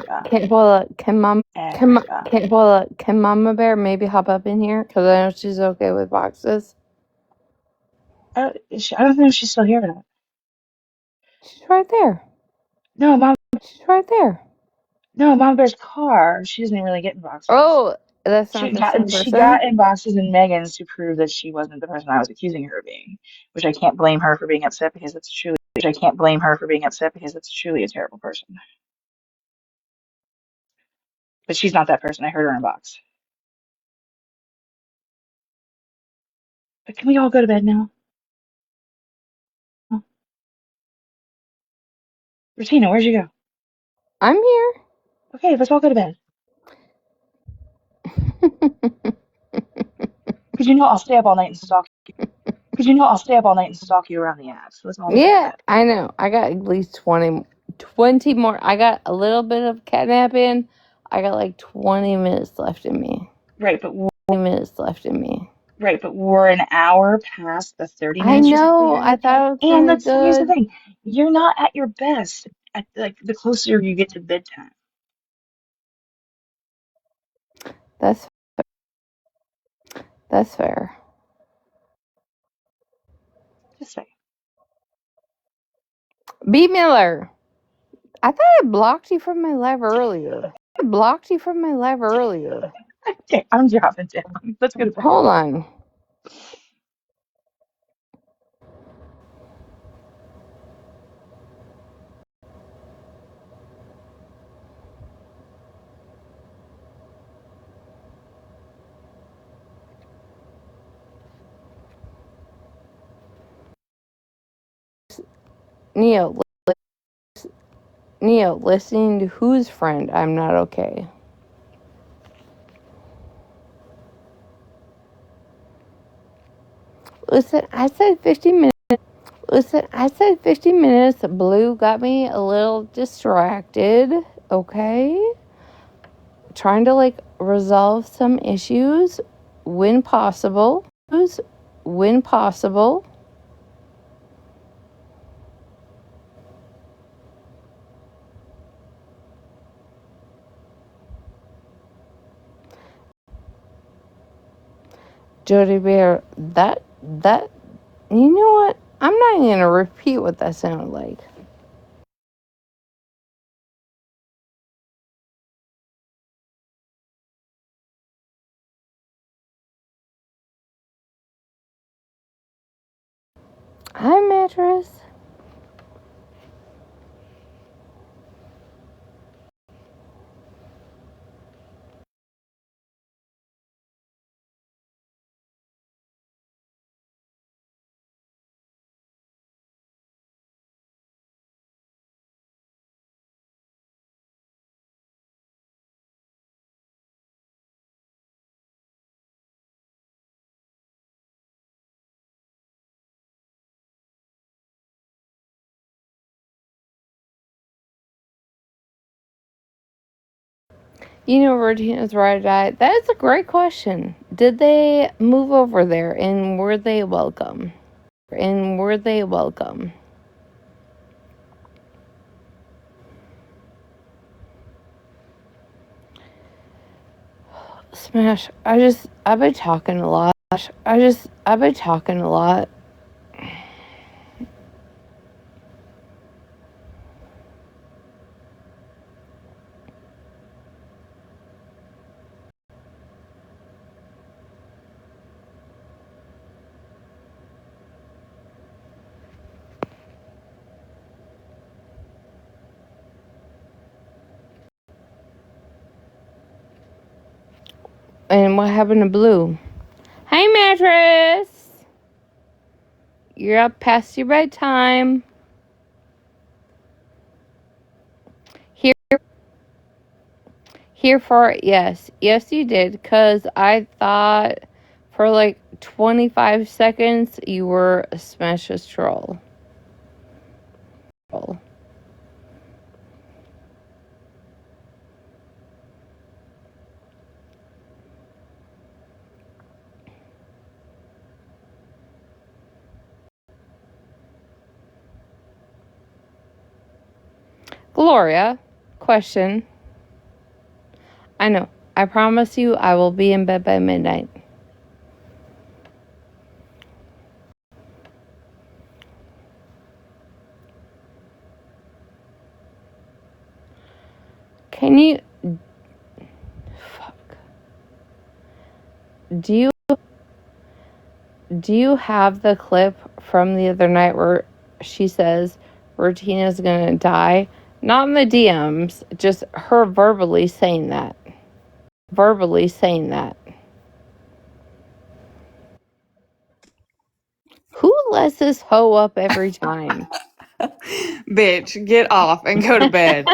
Mama Bear maybe hop up in here? Because I know she's okay with boxes. I don't know if she's still here or not. She's right there. No, She's right there. Mama Bear's car. She doesn't really get in boxes. Oh, that's not the same She person? got in boxes in Megan's to prove that she wasn't the person I was accusing her of being, which I can't blame her for being upset because it's truly a terrible person. But she's not that person. I heard her in a box. But can we all go to bed now? Retina, where'd you go? I'm here. Okay, let's all go to bed. Because you know I'll stay up all night and stalk you around the app. So let's all just go to Yeah, bed. I know. I got at least 20 more. I got a little bit of catnapping. I got like 20 minutes left in me. Right, but 20 minutes left in me. we're an hour past the 30 I minutes you're supposed to know. I have. thought it was And gonna be here's the good. thing, you're not at your best at like the closer you get to bedtime. That's that's fair. Just say. B Miller. I thought I blocked you from my live earlier. Okay, I'm dropping down. Let's go to bed. Hold on. Neo, listening to whose friend? I'm not okay. Listen, I said 50 minutes. Listen, I said 50 minutes. Blue got me a little distracted, okay? Trying to, like, resolve some issues when possible. When possible. Jody Bear, that, you know what? I'm not even going to repeat what that sounded like. Hi, mattress. You know, Retina's right eye. That is a great question. Did they move over there and were they welcome? Smash. I've been talking a lot. I've been talking a lot. And what happened to Blue? Hey, mattress. You're up past your bedtime. Here for it, yes. Yes, you did. Because I thought for like 25 seconds you were a Smash's troll. Gloria, question. I know. I promise you I will be in bed by midnight. Can you... Fuck. Do you have the clip from the other night where she says Retina's gonna die? Not in the DMs, just her verbally saying that. Who lets this hoe up every time? Bitch, get off and go to bed.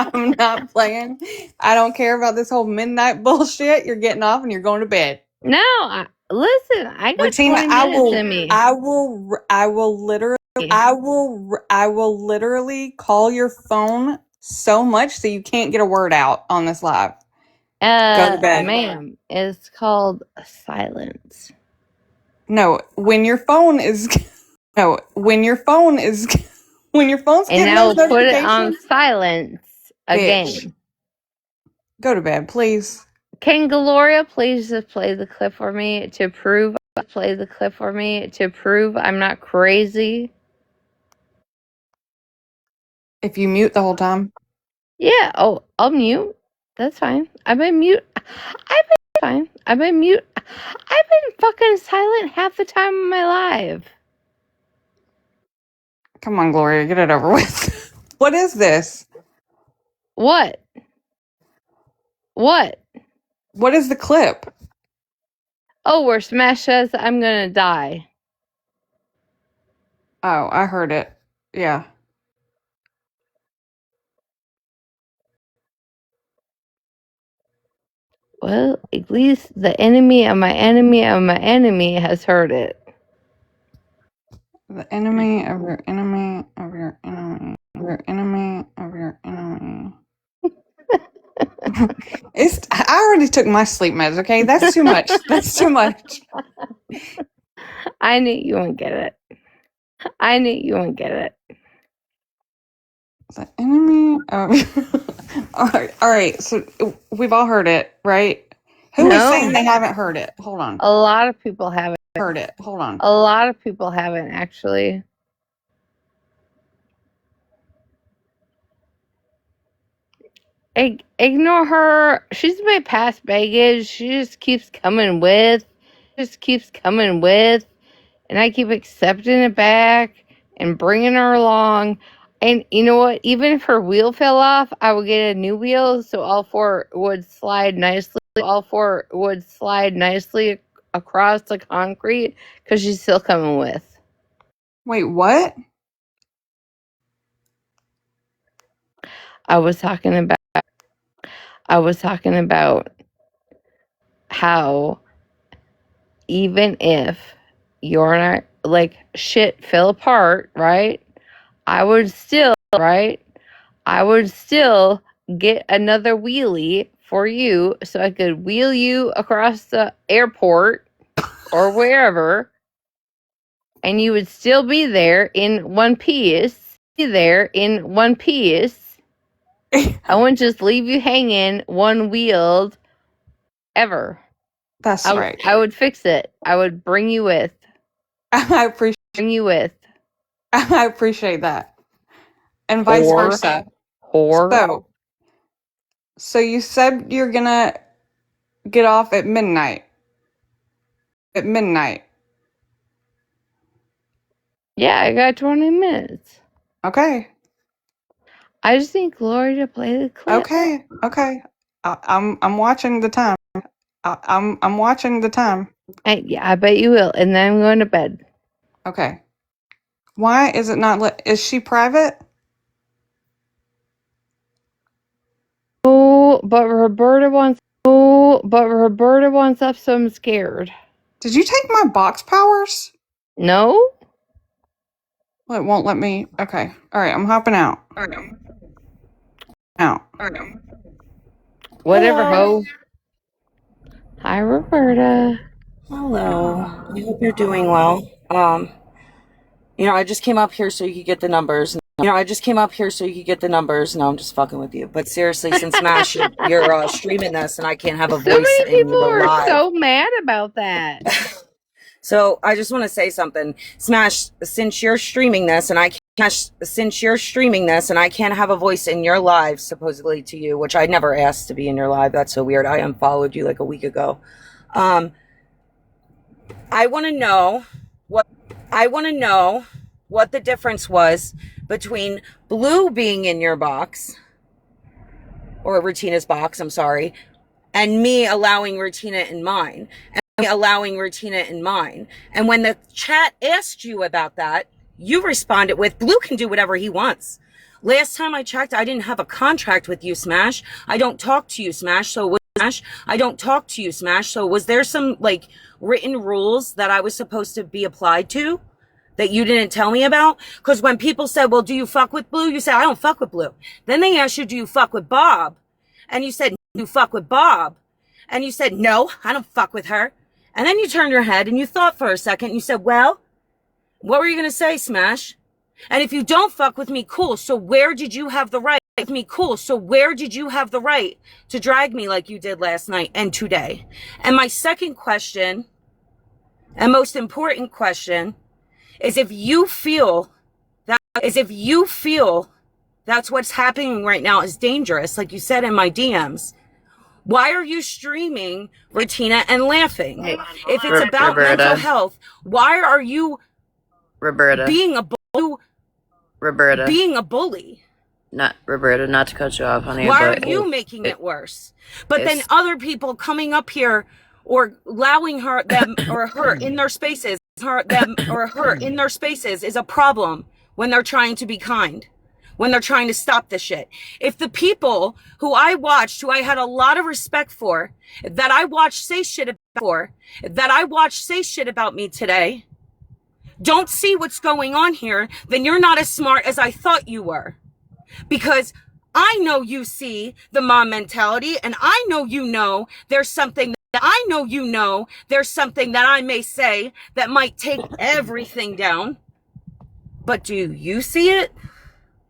I'm not playing. I don't care about this whole midnight bullshit. You're getting off and you're going to bed. No, listen, I got Retina, 20 minutes in me. I will literally call your phone so much so you can't get a word out on this live. Go to bed. Ma'am, it's called silence. No, when your phone is when your phone's And getting I will those put it on notifications, silence again. bitch, go to bed, please. Can Gloria please just play the clip for me to prove I'm not crazy? If you mute the whole time. Yeah, oh, I'll mute. That's fine. I've been mute. I've been fucking silent half the time of my life. Come on, Gloria, get it over with. What is this? What? What is the clip? Oh, where Smash says I'm gonna die. Oh, I heard it. Yeah. Well, at least the enemy of my enemy of my enemy has heard it. The enemy of your enemy of your enemy. Your enemy of your enemy. I already took my sleep meds, okay? That's too much. That's too much. I knew you wouldn't get it. I knew you wouldn't get it. The enemy of all right, so we've all heard it, right? Who is saying they haven't heard it? Hold on. A lot of people haven't Heard it. Hold on. A lot of people haven't actually. Ignore her. She's my past baggage. She just keeps coming with. And I keep accepting it back and bringing her along. And you know what? Even if her wheel fell off, I would get a new wheel so all four would slide nicely. Across the concrete because she's still coming with. Wait, what? I was talking about how even if you're not like shit fell apart, right? I would still get another wheelie for you so I could wheel you across the airport or wherever, and you would still be there in one piece. I wouldn't just leave you hanging one wheeled ever. That's right. I would fix it. I would bring you with. I appreciate that. And vice versa. So you said you're gonna get off at midnight. Yeah, I got 20 minutes. Okay. I just need Glory to play the clip. Okay. I'm watching the time. I'm watching the time. I bet you will. And then I'm going to bed. Okay. Why is it not is she private? But Roberta wants up, so I'm scared. Did you take my box powers? No? Well, it won't let me. Okay. All right. I'm hopping out. Whatever, Hello. ho. Hi, Roberta. Hello. I hope you're doing well. I just came up here so you could get the numbers. No, I'm just fucking with you. But seriously, since Smash, you're streaming this, and I can't have a voice So many in people the are live. so mad about that. So I just want to say something, Smash. Since you're streaming this, and I can't have a voice in your live, supposedly to you, which I never asked to be in your live. That's so weird. I unfollowed you like a week ago. I want to know what the difference was between Blue being in your box, or Retina's box, I'm sorry, and me allowing Retina in mine. And when the chat asked you about that, you responded with, Blue can do whatever he wants. Last time I checked, I didn't have a contract with you, Smash. I don't talk to you, Smash. So was there some like written rules that I was supposed to be applied to that you didn't tell me about? Because when people said, well, do you fuck with Blue? You said, I don't fuck with Blue. Then they asked you, do you fuck with Bob? And you said, you fuck with Bob. And you said, no, I don't fuck with her. And then you turned your head and you thought for a second. And you said, well, what were you going to say, Smash? And if you don't fuck with me, cool. So where did you have the right to drag me like you did last night and today? And my second question, and most important question, is if you feel that's what's happening right now is dangerous, like you said in my DMs, why are you streaming Retina and laughing? If it's about Roberta. mental health, why are you Roberta. being a bully? Not Roberta, not to cut you off, honey. Why are you making it worse? But then other people coming up here or allowing her in their spaces them or her in their spaces is a problem when they're trying to be kind, when they're trying to stop this shit. If the people who I watched, who I had a lot of respect for, that I watched say shit about me today, don't see what's going on here, then you're not as smart as I thought you were. Because I know you see the mom mentality, and I know there's something that I may say that might take everything down. But do you see it?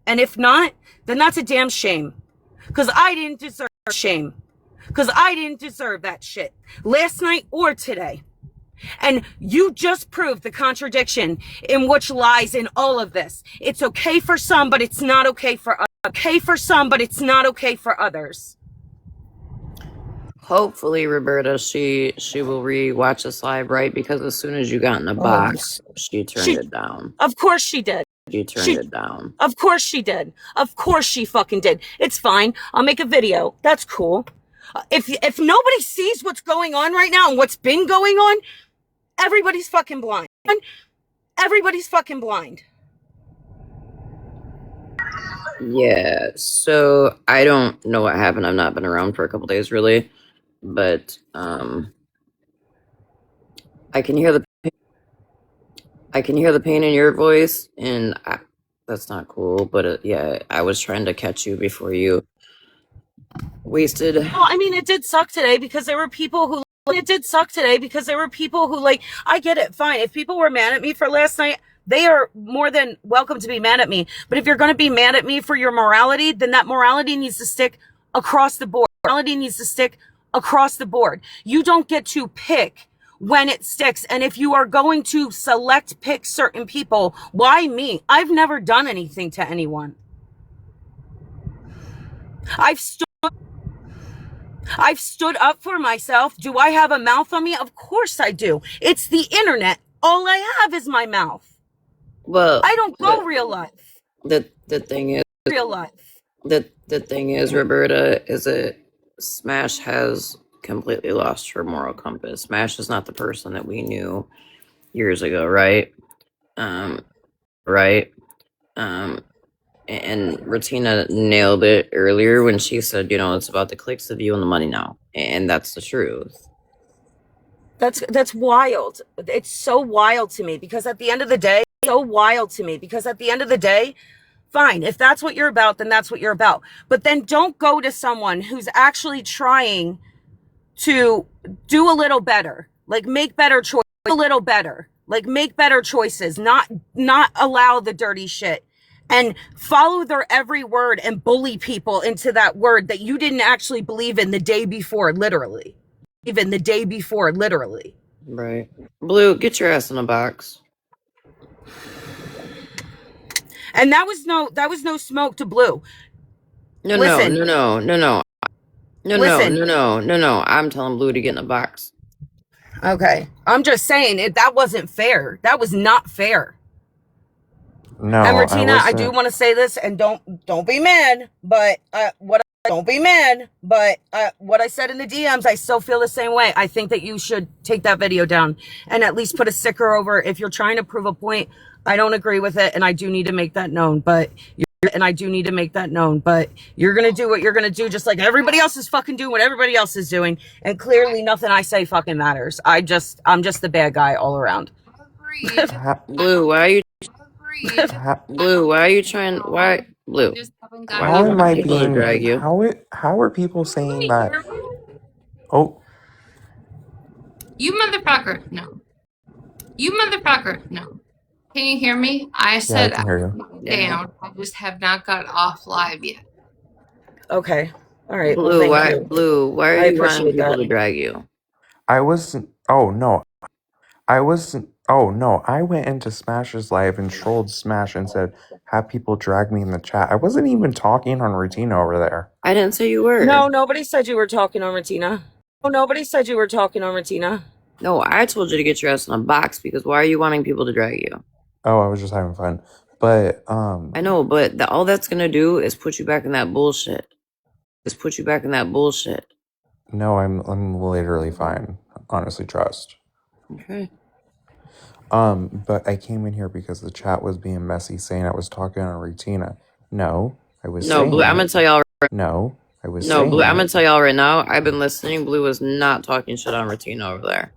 And if not, then that's a damn shame. Because I didn't deserve shame. Because I didn't deserve that shit last night or today. And you just proved the contradiction in which lies in all of this. It's okay for some, but it's not okay for others. Hopefully, Roberta, she will re-watch this live, right? Because as soon as you got in a box, she turned it down. Of course she did. She turned it down. Of course she did. Of course she fucking did. It's fine. I'll make a video. That's cool. If nobody sees what's going on right now and what's been going on, everybody's fucking blind. Everybody's fucking blind. Yeah, so I don't know what happened. I've not been around for a couple days, really. But I can hear the pain in your voice, and that's not cool. But yeah, I was trying to catch you before you wasted. Well, I mean, it did suck today because there were people who. I get it, fine. If people were mad at me for last night, they are more than welcome to be mad at me. But if you're going to be mad at me for your morality, then that morality needs to stick across the board. You don't get to pick when it sticks. And if you are going to pick certain people, why me? I've never done anything to anyone. I've stood up for myself. Do I have a mouth on me? Of course I do. It's the internet. All I have is my mouth. Well, I don't go real life. The thing is, real life. The thing is, Roberta, is that Smash has completely lost her moral compass. Smash is not the person that we knew years ago, right? And Retina nailed it earlier when she said, it's about the clicks, the view, and the money now. And that's the truth. That's wild. It's so wild to me because at the end of the day, fine. If that's what you're about, then that's what you're about. But then don't go to someone who's actually trying to do a little better, like make better choices, not allow the dirty shit and follow their every word and bully people into that word that you didn't actually believe in the day before, literally. Right. Blue, get your ass in a box. And that was no smoke to Blue. No. I'm telling Blue to get in a box. Okay. I'm just saying that wasn't fair. That was not fair. No, and Retina, I do want to say this, and don't be mad, but what I said in the DMs, I still feel the same way. I think that you should take that video down and at least put a sticker over. If you're trying to prove a point, I don't agree with it, and I do need to make that known. But you're going to do what you're going to do, just like everybody else is fucking doing what everybody else is doing. And clearly nothing I say fucking matters. I'm just the bad guy all around. Blue, why are you trying? Why, Blue? How am I being? Drag you? How are people saying that? Oh, you motherfucker! No, you motherfucker! No. Can you hear me? I said I can hear you. Down. I just have not got off live yet. Okay. All right. Blue, why are you wanting people to drag you? I wasn't. Oh no. I went into Smash's live and trolled Smash and said, have people drag me in the chat. I wasn't even talking on Retina over there. I didn't say you were. No, nobody said you were talking on Retina. No, I told you to get your ass in a box because why are you wanting people to drag you? Oh, I was just having fun. But, I know, but all that's gonna do is put you back in that bullshit. No, I'm literally fine. Honestly, trust. Okay. But I came in here because the chat was being messy, saying I was talking on Retina. No, I was No, saying Blue, I'm it. gonna tell y'all. No, I was No, saying Blue, I'm it. gonna tell y'all right now. I've been listening. Blue was not talking shit on Retina over there.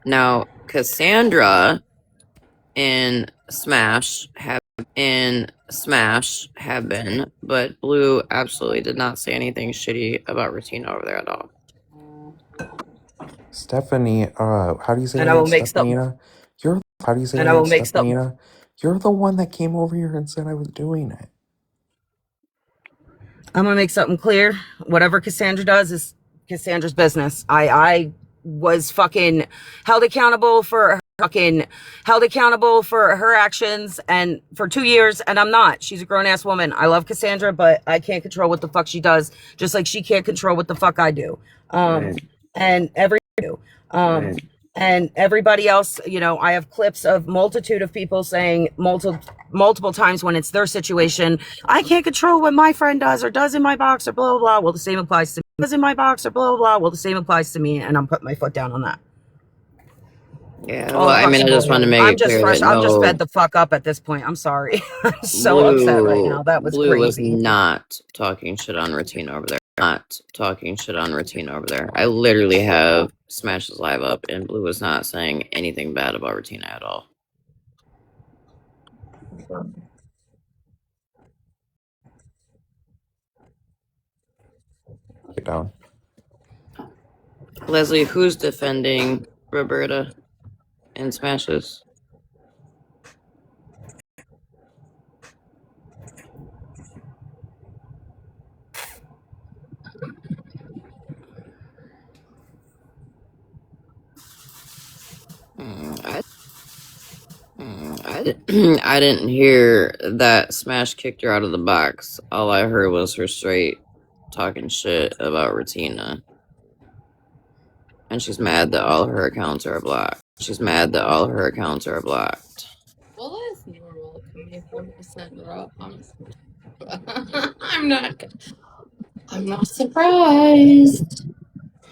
Now, Cassandra and Smash have been, but Blue absolutely did not say anything shitty about Retina over there at all. Stephanie, how do you say And your I name, will make stuff. Stephanina? How do you say And your I name, will make stuff. Stephanina? You're the one that came over here and said I was doing it. I'm gonna make something clear. Whatever Cassandra does is Cassandra's business. I was fucking held accountable for her actions and for 2 years, and I'm not. She's a grown ass woman. I love Cassandra, but I can't control what the fuck she does, just like she can't control what the fuck I do. And everybody else, you know, I have clips of multitude of people saying multiple times when it's their situation, I can't control what my friend does or does in my box or blah, blah, blah. Well, the same applies to me. Does in my box or blah, blah, blah. Well, the same applies to me, and I'm putting my foot down on that. Yeah, All well, I across mean, the I just board. wanted to make I'm it just clear fresh. that I'm just no, fed the fuck up at this point. I'm sorry. I'm so upset right now. That was Blue was crazy. not talking shit on Retina over there. Not talking shit on Retina over there. I literally have Smash's live up, and Blue was not saying anything bad about Retina at all. Get down. Leslie, who's defending Roberta and Smashes? I didn't hear that Smash kicked her out of the box. All I heard was her straight talking shit about Retina. And she's mad that all her accounts are blocked. Well, that's normal coming from Cassandra. I'm not surprised.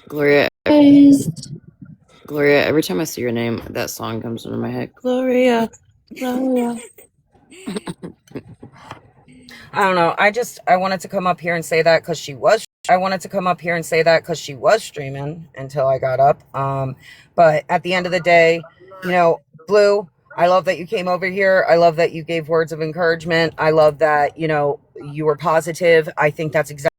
Gloria, every time I see your name, that song comes into my head. Gloria. I don't know. I wanted to come up here and say that because she was streaming until I got up. But at the end of the day, you know, Blue, I love that you came over here. I love that you gave words of encouragement. I love that, you know, you were positive. I think that's exactly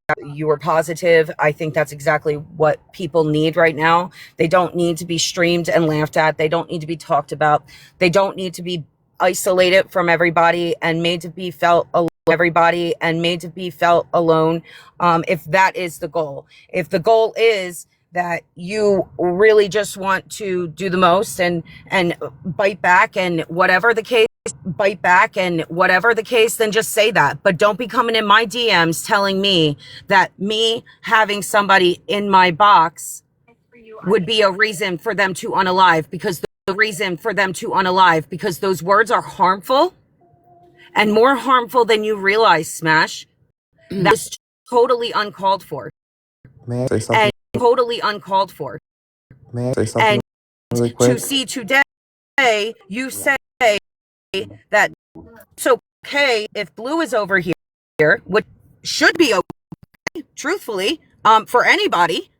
what people need right now. They don't need to be streamed and laughed at. They don't need to be talked about. They don't need to be isolated from everybody and made to be felt alone. If that is the goal. If the goal is that you really just want to do the most and bite back and whatever the case, then just say that. But don't be coming in my DMs telling me that me having somebody in my box would be a reason for them to unalive, because those words are harmful and more harmful than you realize, Smash. That's totally uncalled for. May I say something? May I say something really quick? To see today, you say that it's okay if Blue is over here, which should be okay, truthfully, for anybody,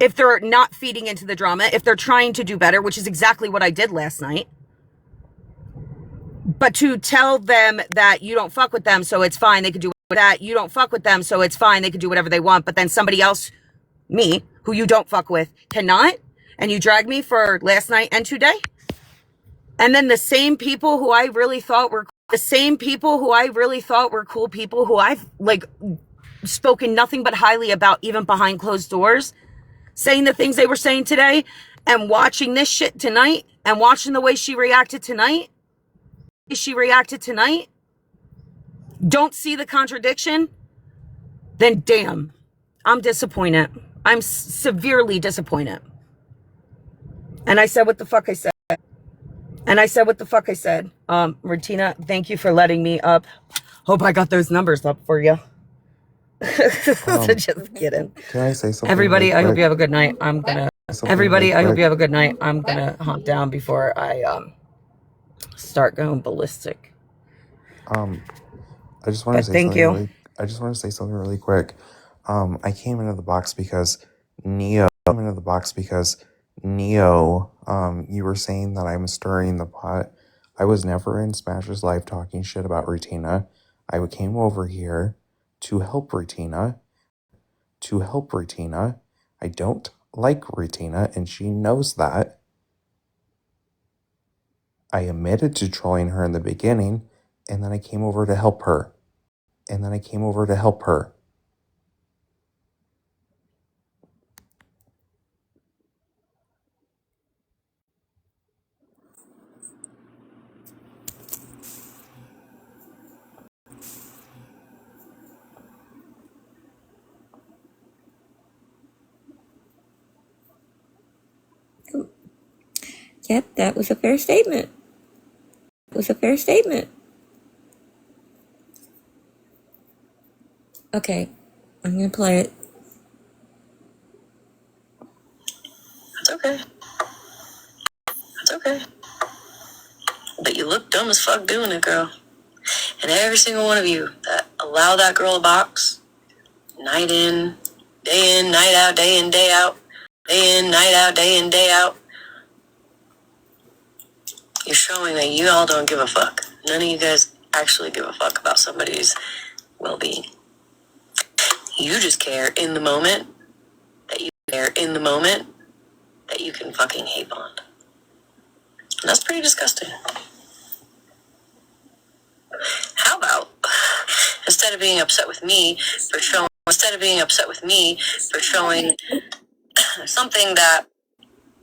if they're not feeding into the drama, if they're trying to do better, which is exactly what I did last night. But to tell them that you don't fuck with them, so it's fine, they could do whatever they want, but then somebody else, me, who you don't fuck with, cannot, and you drag me for last night and today? And then the same people who I really thought were cool people who I've like spoken nothing but highly about, even behind closed doors, saying the things they were saying today, and watching this shit tonight, and watching the way she reacted tonight, don't see the contradiction, then damn, I'm disappointed. I'm severely disappointed. And I said what the fuck I said. Retina, thank you for letting me up. Hope I got those numbers up for you. Just kidding. Can I say something? Everybody, really I hope quick? you have a good night. I'm gonna Everybody, I hope you have a good night. I'm gonna hop down before I start going ballistic. I just want to say Thank something you. really. I just want to say something really quick. I came into the box because Neo. You were saying that I'm stirring the pot. I was never in Smash's live talking shit about Retina. I came over here to help Retina. I don't like Retina, and she knows that. I admitted to trolling her in the beginning, and then I came over to help her. Yep, that was a fair statement. Okay, I'm gonna play it. It's okay. But you look dumb as fuck doing it, girl. And every single one of you that allow that girl a box, night in, night out, day in, day out, day out, you're showing that you all don't give a fuck. None of you guys actually give a fuck about somebody's well-being. You just care in the moment that you can fucking hate bond. And that's pretty disgusting. How about instead of being upset with me for showing something that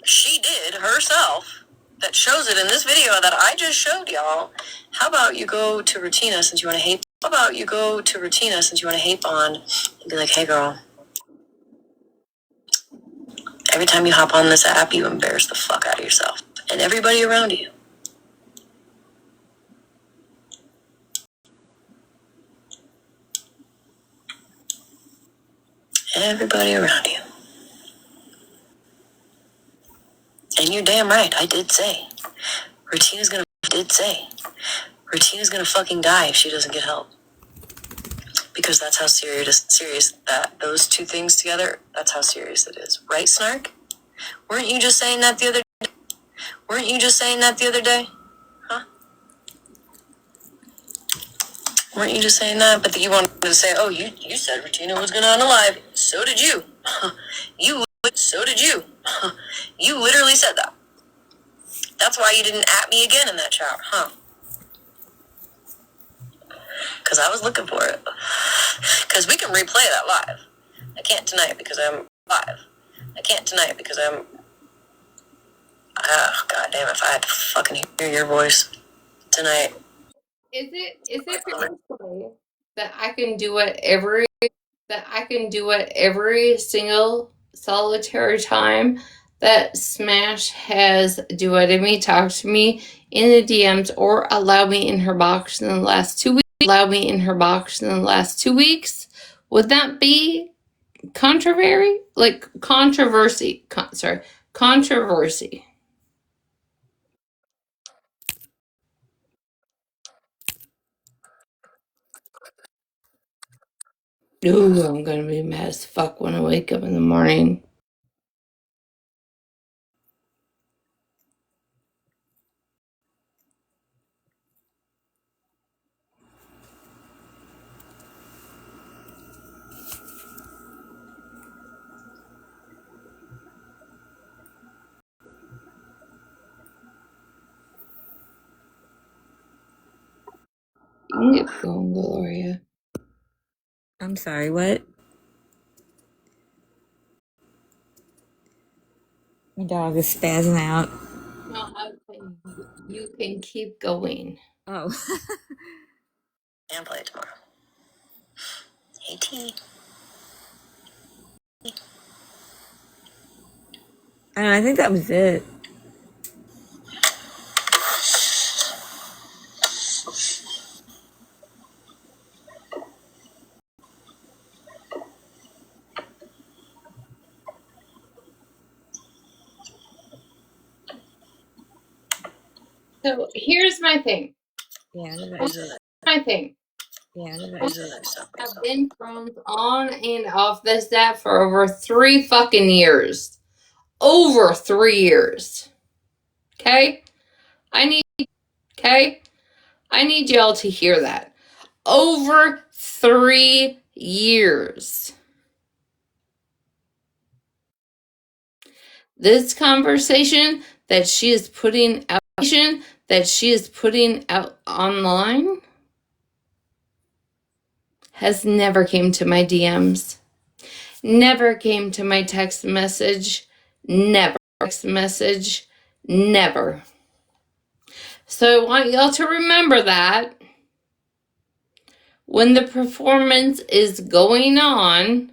she did herself that shows it in this video that I just showed y'all, how about you go to Retina since you want to hate bond and be like, hey girl, every time you hop on this app you embarrass the fuck out of yourself and everybody around you. Everybody around you. And you're damn right, I did say Retina's gonna fucking die if she doesn't get help. Because that's how serious that those two things together, that's how serious it is. Right, Snark? Weren't you just saying that the other day? Huh? Weren't you just saying that? But you wanted to say, oh, you said Retina was gonna unalive. So did you. You literally said that. That's why you didn't at me again in that chat, huh? Because I was looking for it. Because we can replay that live. I can't tonight because I'm live. Oh, God damn, if I had to fucking hear your voice tonight. Is it potentially that I can do it every single solitary time that Smash has duetted me, talked to me in the DMs, or allowed me in her box in the last 2 weeks? Would that be controversy? Controversy. Ooh, I'm gonna be mad as fuck when I wake up in the morning. You can get going, Gloria. I'm sorry, what? My dog is spazzing out. No, I was saying you can keep going. Oh. And play it tomorrow. Hey, T. I think that was it. So here's my thing. Yeah, I My thing. I've been friends on and off this app for over 3 fucking years. Over 3 years. Okay? I need y'all to hear that. Over 3 years. This conversation that she is putting out online has never came to my DMs. Never came to my text message. Never. Never. So I want y'all to remember that when the performance is going on,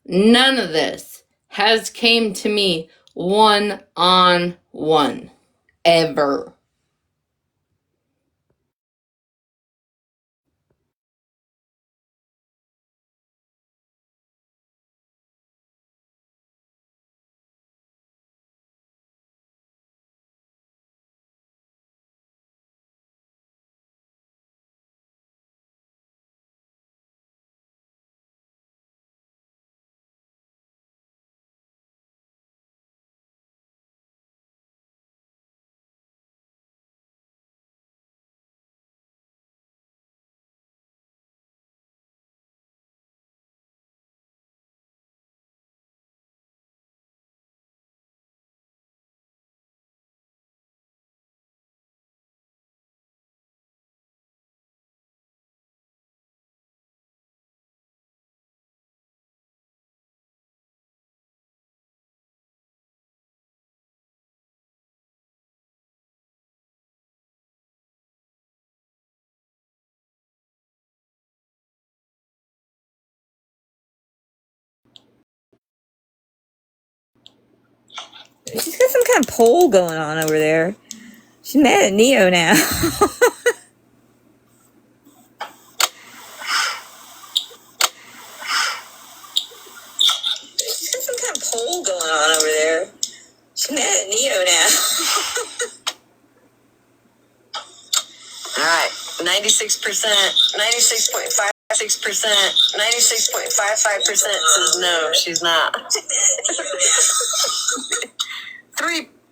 none of this has came to me one-on-one. Ever. She's got some kind of poll going on over there. She's mad at Neo now.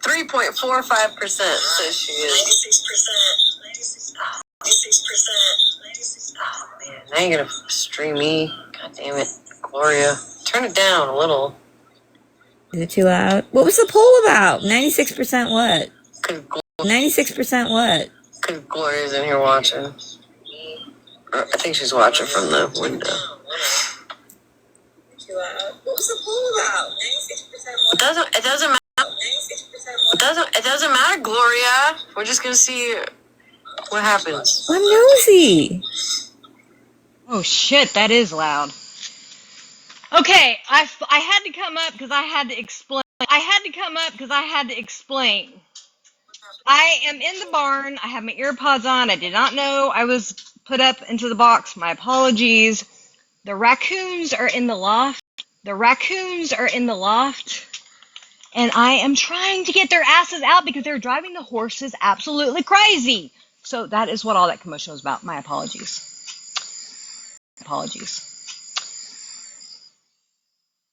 3.45% says she is. 96%. Oh man, now you're gonna stream me. God damn it, Gloria. Turn it down a little. Is it too loud? What was the poll about? 96% what? 96% what? Because Gloria's in here watching. I think she's watching from the window. What was the poll about? 96% what? It doesn't matter. It doesn't matter, Gloria. We're just gonna see what happens. I'm nosy. Oh shit, that is loud. Okay, I had to come up because I had to explain. I am in the barn. I have my earpods on. I did not know I was put up into the box. My apologies. The raccoons are in the loft. And I am trying to get their asses out because they're driving the horses absolutely crazy. So that is what all that commotion was about. My apologies.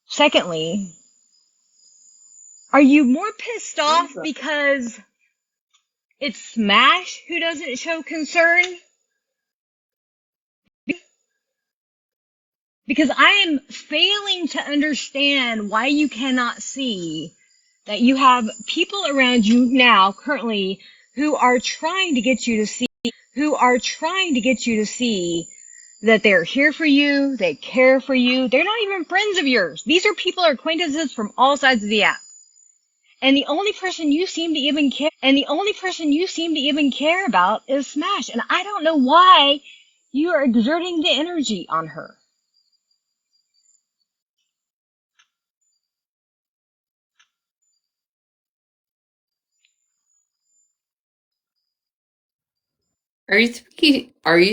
Secondly, are you more pissed off because it's Smash who doesn't show concern? Because I am failing to understand why you cannot see that you have people around you now, currently, who are trying to get you to see that they're here for you, they care for you. They're not even friends of yours. These are people or acquaintances from all sides of the app. And the only person you seem to even care about is Smash. And I don't know why you are exerting the energy on her. Are you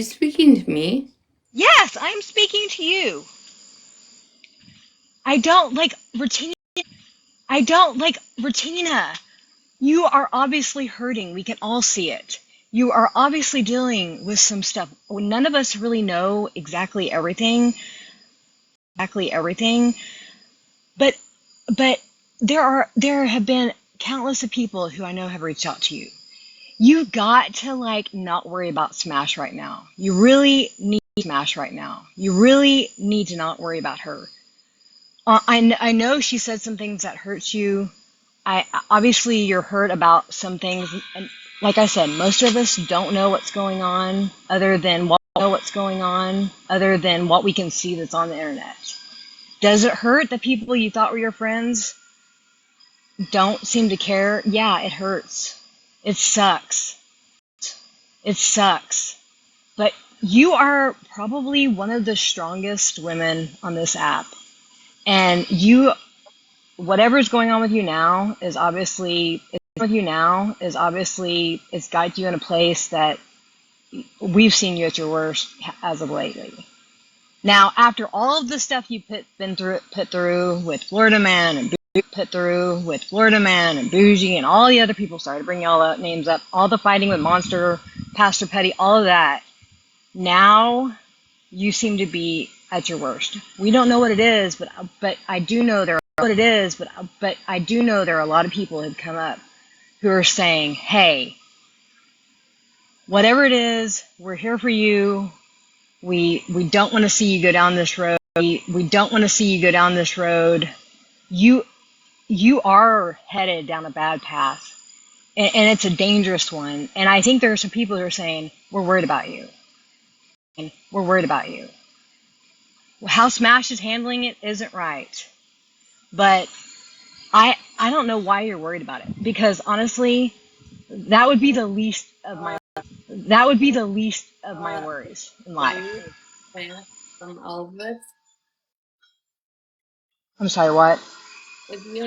speaking to me? Yes, I'm speaking to you. I don't like Retina. You are obviously hurting. We can all see it. You are obviously dealing with some stuff. None of us really know exactly everything, but there have been countless of people who I know have reached out to you. You've got to not worry about Smash right now. You really need Smash right now. You really need to not worry about her. I know she said some things that hurt you. Obviously you're hurt about some things, and like I said, most of us don't know what's going on other than what we can see that's on the internet. Does it hurt that people you thought were your friends don't seem to care? Yeah, it hurts. It sucks. But you are probably one of the strongest women on this app. And whatever's going on with you now is obviously it's got you in a place that we've seen you at your worst as of lately. Now, after all of the stuff you put through with Florida Man and Bougie and all the other people, sorry to bring all the names up, all the fighting with Monster, Pastor Petty, all of that, now you seem to be at your worst. We don't know what it is, but I do know there are a lot of people who have come up who are saying, hey, whatever it is, we're here for you. We don't want to see you go down this road. We don't want to see you go down this road. You are headed down a bad path, and it's a dangerous one. And I think there are some people who are saying, we're worried about you. How Smash is handling it isn't right. But I don't know why you're worried about it, because honestly, that would be the least of my worries in life. From all of this. I'm sorry, what? If you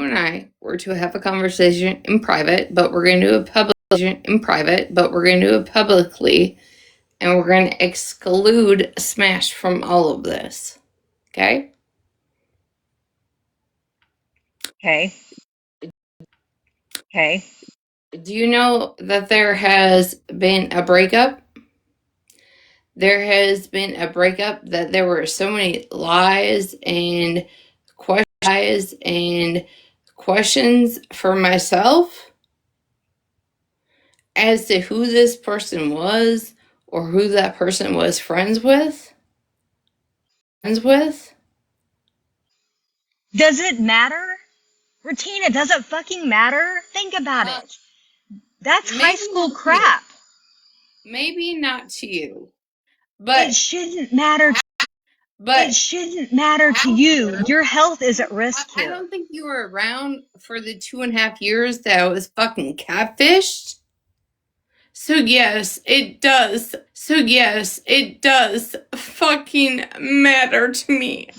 and I were to have a conversation in private, but we're going to do it publicly, and we're going to exclude Smash from all of this. Okay? Okay. Do you know that there has been a breakup? There has been a breakup, that there were so many lies and questions for myself as to who this person was or who that person was friends with. Does it matter? Retina, does it fucking matter? Think about it. That's high school crap. Maybe not to you, but it shouldn't matter to you. Your health is at risk I here. don't think you were around for the 2.5 years that I was fucking catfished. So yes, it does fucking matter to me.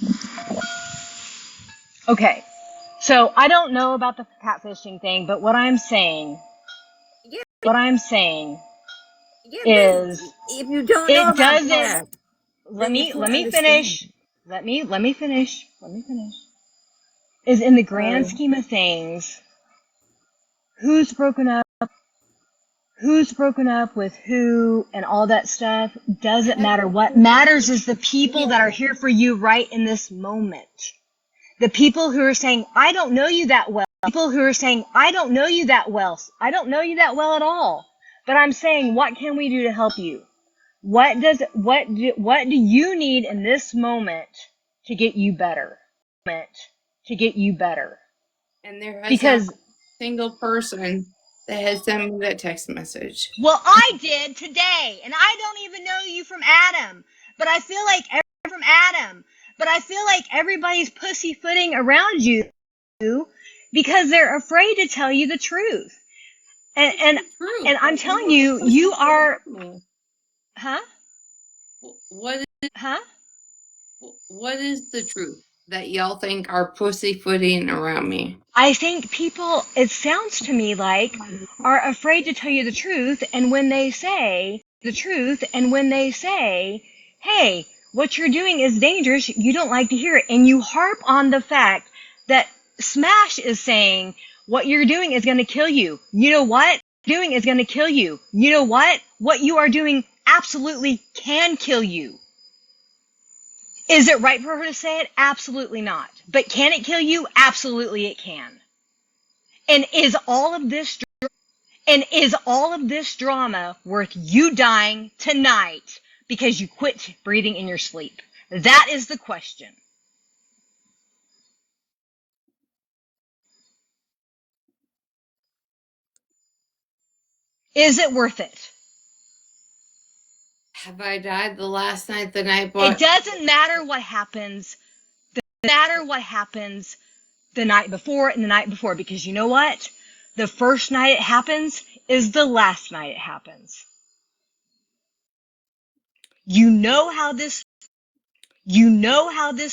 Okay, so I don't know about the catfishing thing, but what I'm saying is, if you don't know it about doesn't. that, Let me understand. finish. Let me finish. Is in the grand scheme of things, who's broken up with who and all that stuff doesn't matter. What matters is the people that are here for you right in this moment. The people who are saying, I don't know you that well. I don't know you that well at all. But I'm saying, what can we do to help you? What do you need in this moment to get you better? And there has Because not been a single person that has sent me that text message. Well, I did today, and I don't even know you from Adam. But I feel like everybody's pussyfooting around you because they're afraid to tell you the truth. And I'm telling you, you are. Huh? What is the truth that y'all think are pussyfooting around me? I think people, it sounds to me like, are afraid to tell you the truth, and when they say, hey, what you're doing is dangerous, you don't like to hear it, and you harp on the fact that Smash is saying, What you're doing is going to kill you. You know what? Doing is going to kill you. You know what? What you are doing absolutely can kill you. Is it right for her to say it? Absolutely not. But can it kill you? Absolutely it can. And is all of this drama worth you dying tonight because you quit breathing in your sleep? That is the question. Is it worth it? Have I died the last night, the night before? It doesn't matter what happens. It doesn't matter what happens the night before and the night before, because you know what? The first night it happens is the last night it happens. You know how this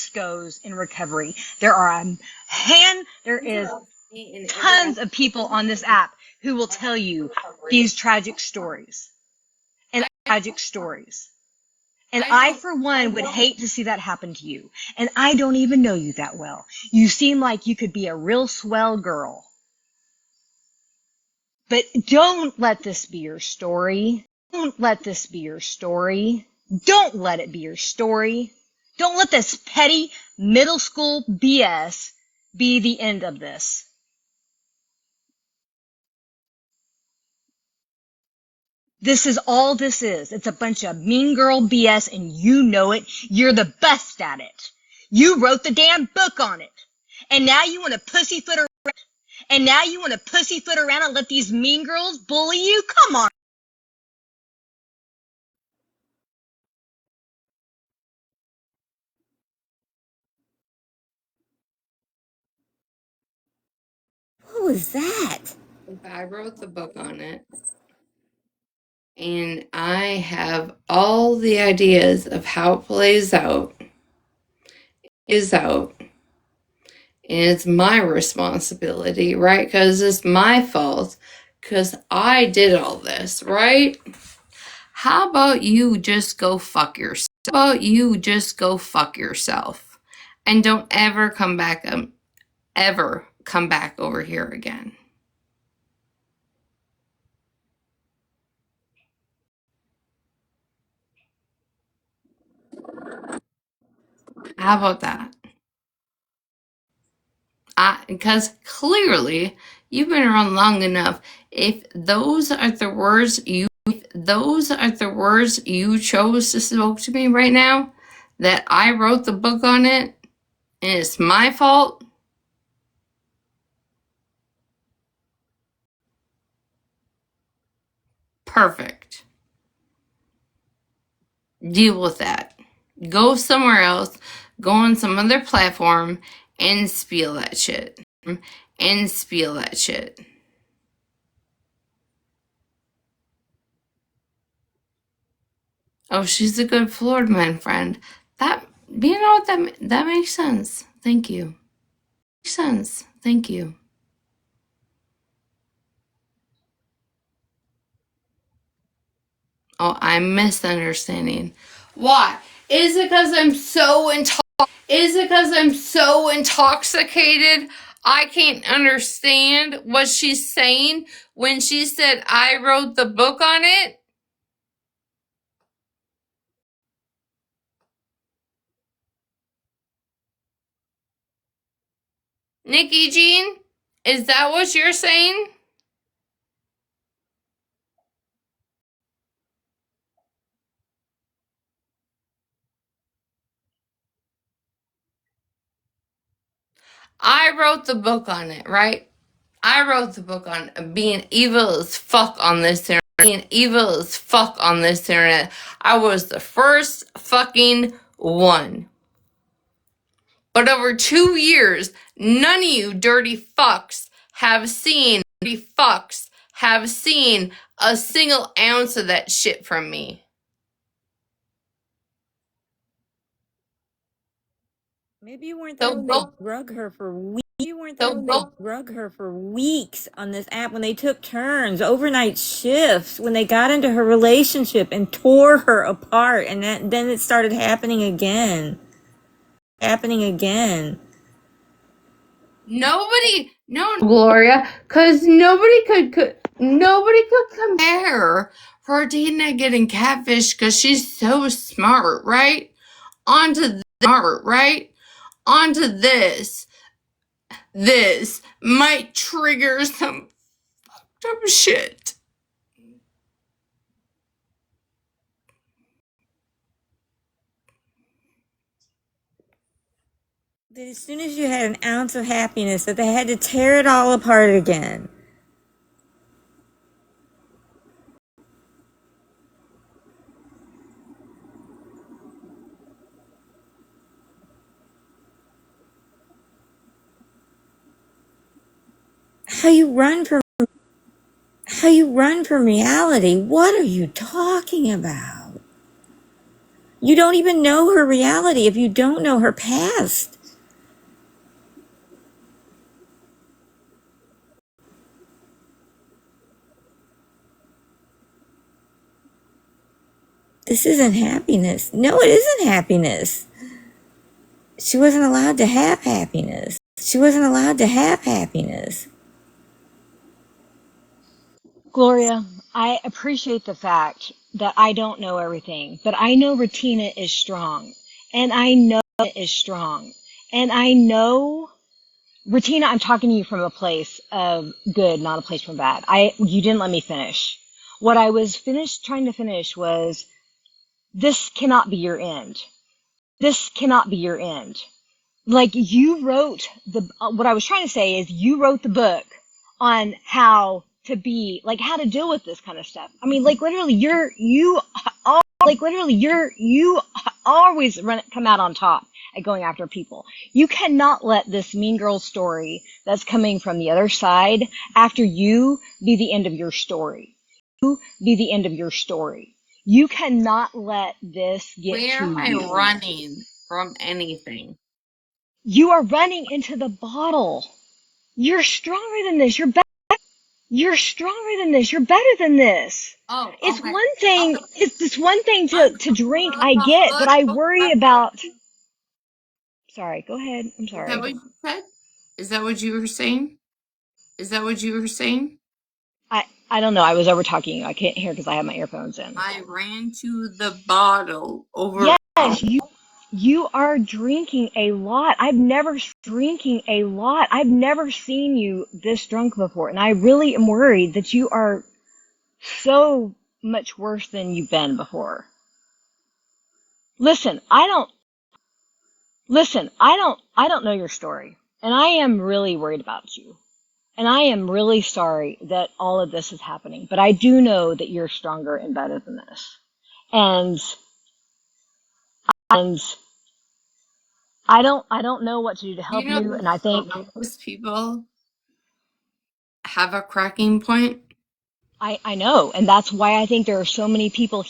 goes in recovery. There is tons of people on this app who will tell you these tragic stories. And I, for one, would hate to see that happen to you. And I don't even know you that well. You seem like you could be a real swell girl. But don't let this be your story. Don't let this be your story. Don't let it be your story. Don't let this petty middle school BS be the end of this. This is all this is. It's a bunch of mean girl BS and you know it. You're the best at it. You wrote the damn book on it. And now you want to pussyfoot around. And let these mean girls bully you? Come on. What was that? I wrote the book on it. And I have all the ideas of how it plays out. And it's my responsibility, right? Because it's my fault. Because I did all this, right? How about you just go fuck yourself? And don't ever come back over here again. How about that? Because clearly you've been around long enough. If those are the words you chose to speak to me right now, that I wrote the book on it and it's my fault, perfect. Deal with that. Go somewhere else, go on some other platform and spiel that shit. Oh, she's a good Florida man friend. That, you know what, that makes sense. Thank you. Oh, I'm misunderstanding. Why? Is it because I'm so intoxicated I can't understand what she's saying when she said I wrote the book on it? Nikki Jean, is that what you're saying? I wrote the book on it, right? I wrote the book on being evil as fuck on this internet. I was the first fucking one. But over 2 years, none of you dirty fucks have seen a single ounce of that shit from me. Maybe you weren't there when they drug her for weeks. Drug her for weeks on this app when they took turns, overnight shifts, when they got into her relationship and tore her apart, and then it started happening again. No, Gloria, because nobody could compare her to Tina getting catfish because she's so smart, right? Onto this. This might trigger some dumb shit. That as soon as you had an ounce of happiness, that they had to tear it all apart again. How you run from reality? What are you talking about? You don't even know her reality if you don't know her past. This isn't happiness. No, it isn't happiness. She wasn't allowed to have happiness. Gloria, I appreciate the fact that I don't know everything, but I know Retina is strong. And I know it is strong. And I know, Retina, I'm talking to you from a place of good, not a place from bad. You didn't let me finish. What I was trying to finish was, this cannot be your end. This cannot be your end. Like, you wrote what I was trying to say is, you wrote the book on how to be, like, how to deal with this kind of stuff. I mean, like, literally, you always come out on top at going after people. You cannot let this mean girl story that's coming from the other side after you be the end of your story. You cannot let this get Where to am I you. running from anything? You are running into the bottle. You're stronger than this. You're better. You're stronger than this. You're better than this. Oh, It's okay. one thing. Okay. It's one thing to drink. I get, but I worry about. Sorry. Go ahead. I'm Is that sorry. what you said? Is that what you were saying? Is that what you were saying? I don't know. I was over talking you. I can't hear because I have my earphones in. I ran to the bottle over. Yes, you are drinking a lot. I've never seen you this drunk before, and I really am worried that you are so much worse than you've been before. Listen, I don't know your story, and I am really worried about you. And I am really sorry that all of this is happening, but I do know that you're stronger and better than this. And and I don't know what to do to You help know, you, and I think most people have a cracking point. I know, and that's why I think there are so many people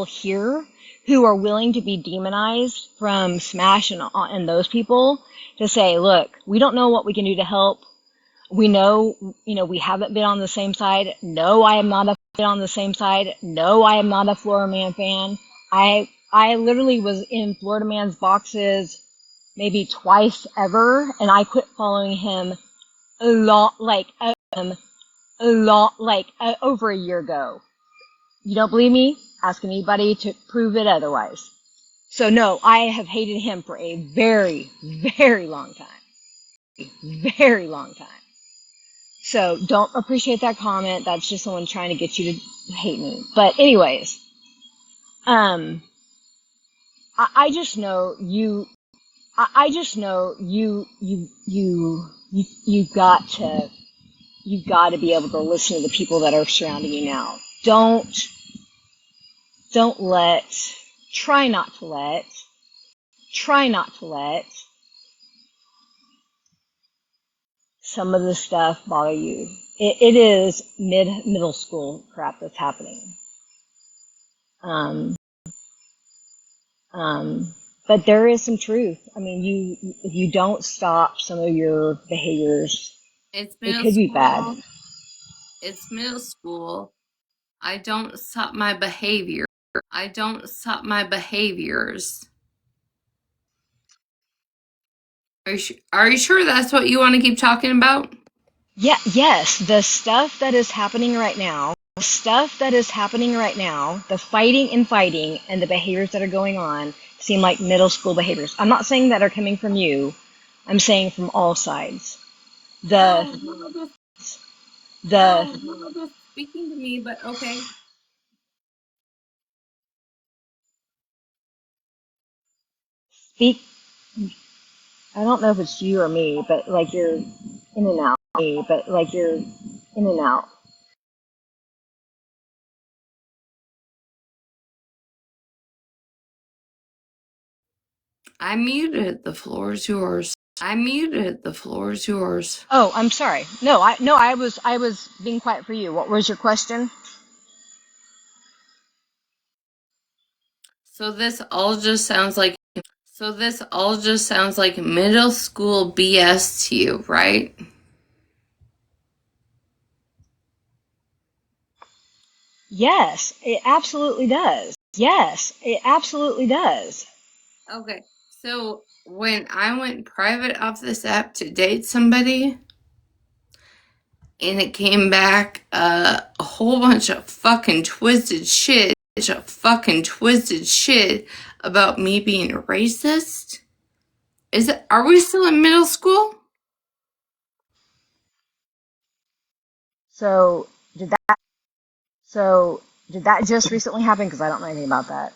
here who are willing to be demonized from Smash and those people to say, look, we don't know what we can do to help. We know, we haven't been on the same side. No, I am not on the same side. No, I am not a Florida Man fan. I literally was in Florida Man's boxes maybe twice ever, and I quit following him a lot, over a year ago. You don't believe me? Ask anybody to prove it otherwise. So no, I have hated him for a very, very long time. Very long time. So don't appreciate that comment. That's just someone trying to get you to hate me. But anyways, I just know you. I just know you got to be able to listen to the people that are surrounding you now. Don't let. Try not to let. Try not to let some of the stuff bother you. It is middle school crap that's happening. Um, but there is some truth. I mean, if you don't stop some of your behaviors, It's it middle could be bad. school. It's middle school. I don't stop my behavior. I don't stop my behaviors. Are you sure that's what you want to keep talking about? Yeah, yes, the stuff that is happening right now, the fighting and the behaviors that are going on seem like middle school behaviors. I'm not saying that are coming from you. I'm saying from all sides. The No, you're not just, the speaking to me, but okay. speak I don't know if it's you or me, but like you're in and out. I muted. The floor is yours. I muted. The floor is yours. Oh, I'm sorry. No, I was being quiet for you. What was your question? So this all just sounds like middle school BS to you, right? Yes, it absolutely does. Yes, it absolutely does. Okay. So when I went private off this app to date somebody, and it came back a whole bunch of fucking twisted shit about me being racist. Are we still in middle school? So did that so did that just recently happen? Because I don't know anything about that.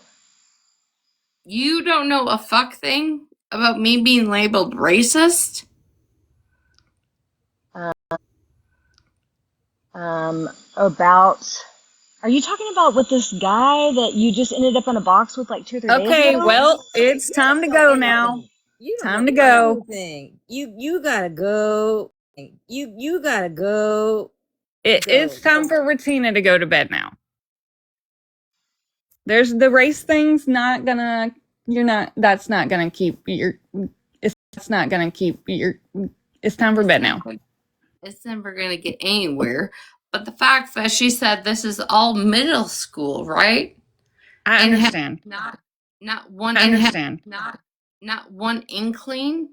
You don't know a fuck thing about me being labeled racist? Um, about are you talking about with this guy that you just ended up in a box with like 2 or 3 days Okay, ago? well, it's time to go now. You don't know Time to go. anything. You gotta go. You gotta go. It's time for Retina to go to bed now. There's the race thing's not gonna. You're not. That's not gonna keep your. It's not gonna keep your. It's time for bed now. It's never gonna get anywhere. But the fact that she said this is all middle school, right? I And understand. not one I understand. not one inkling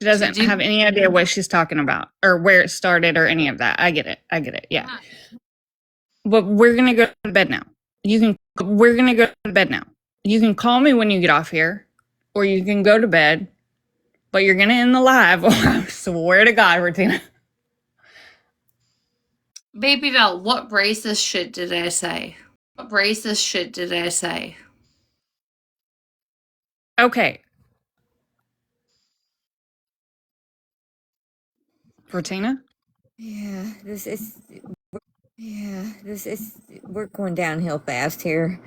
She to doesn't do. have any idea what she's talking about or where it started or any of that. I get it. I get it. Yeah. But we're gonna go to bed now. We're gonna go to bed now. You can call me when you get off here, or you can go to bed. But you're gonna end the live. I swear to God, Retina. Baby doll, what racist shit did I say? What racist shit did I say? Okay, Retina. Yeah, this is we're going downhill fast here.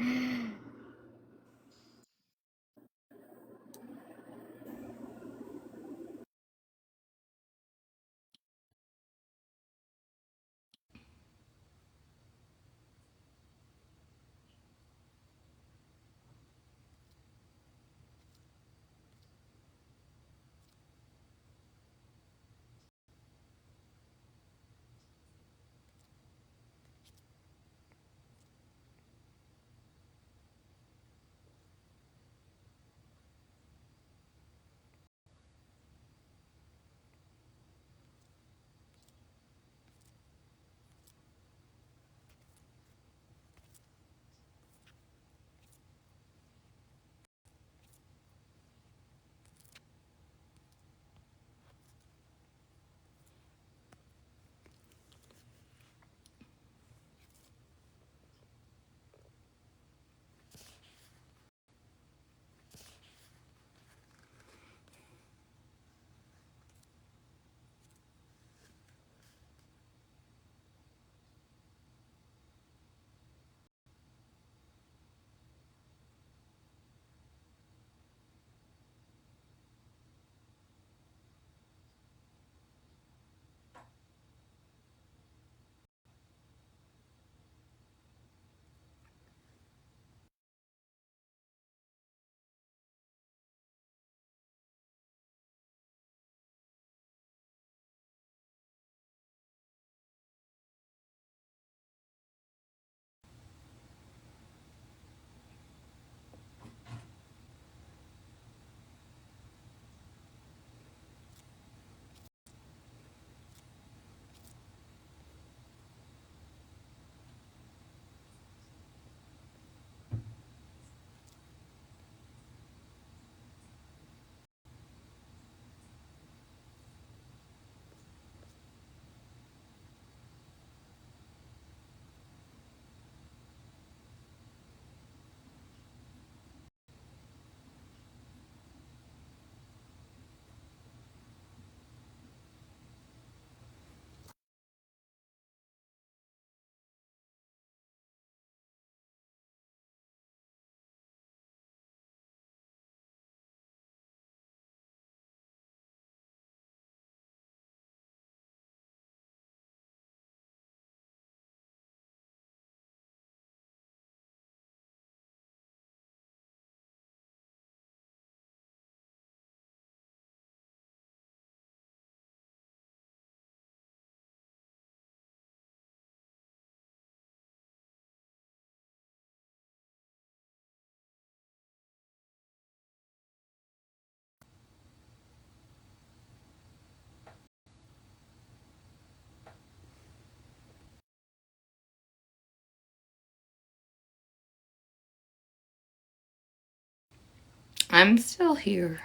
I'm still here.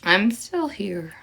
I'm still here.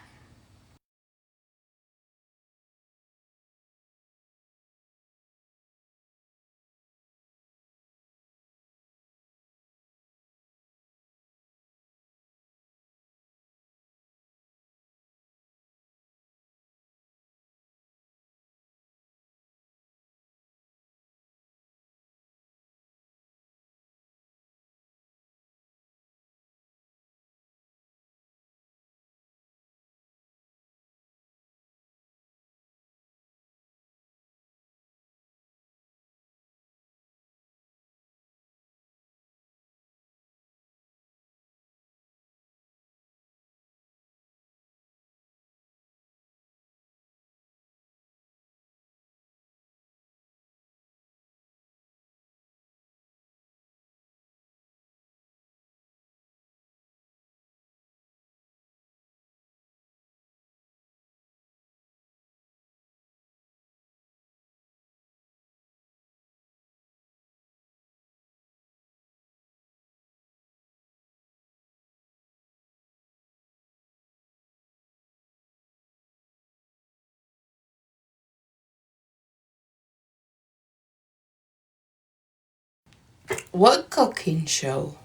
What cooking show?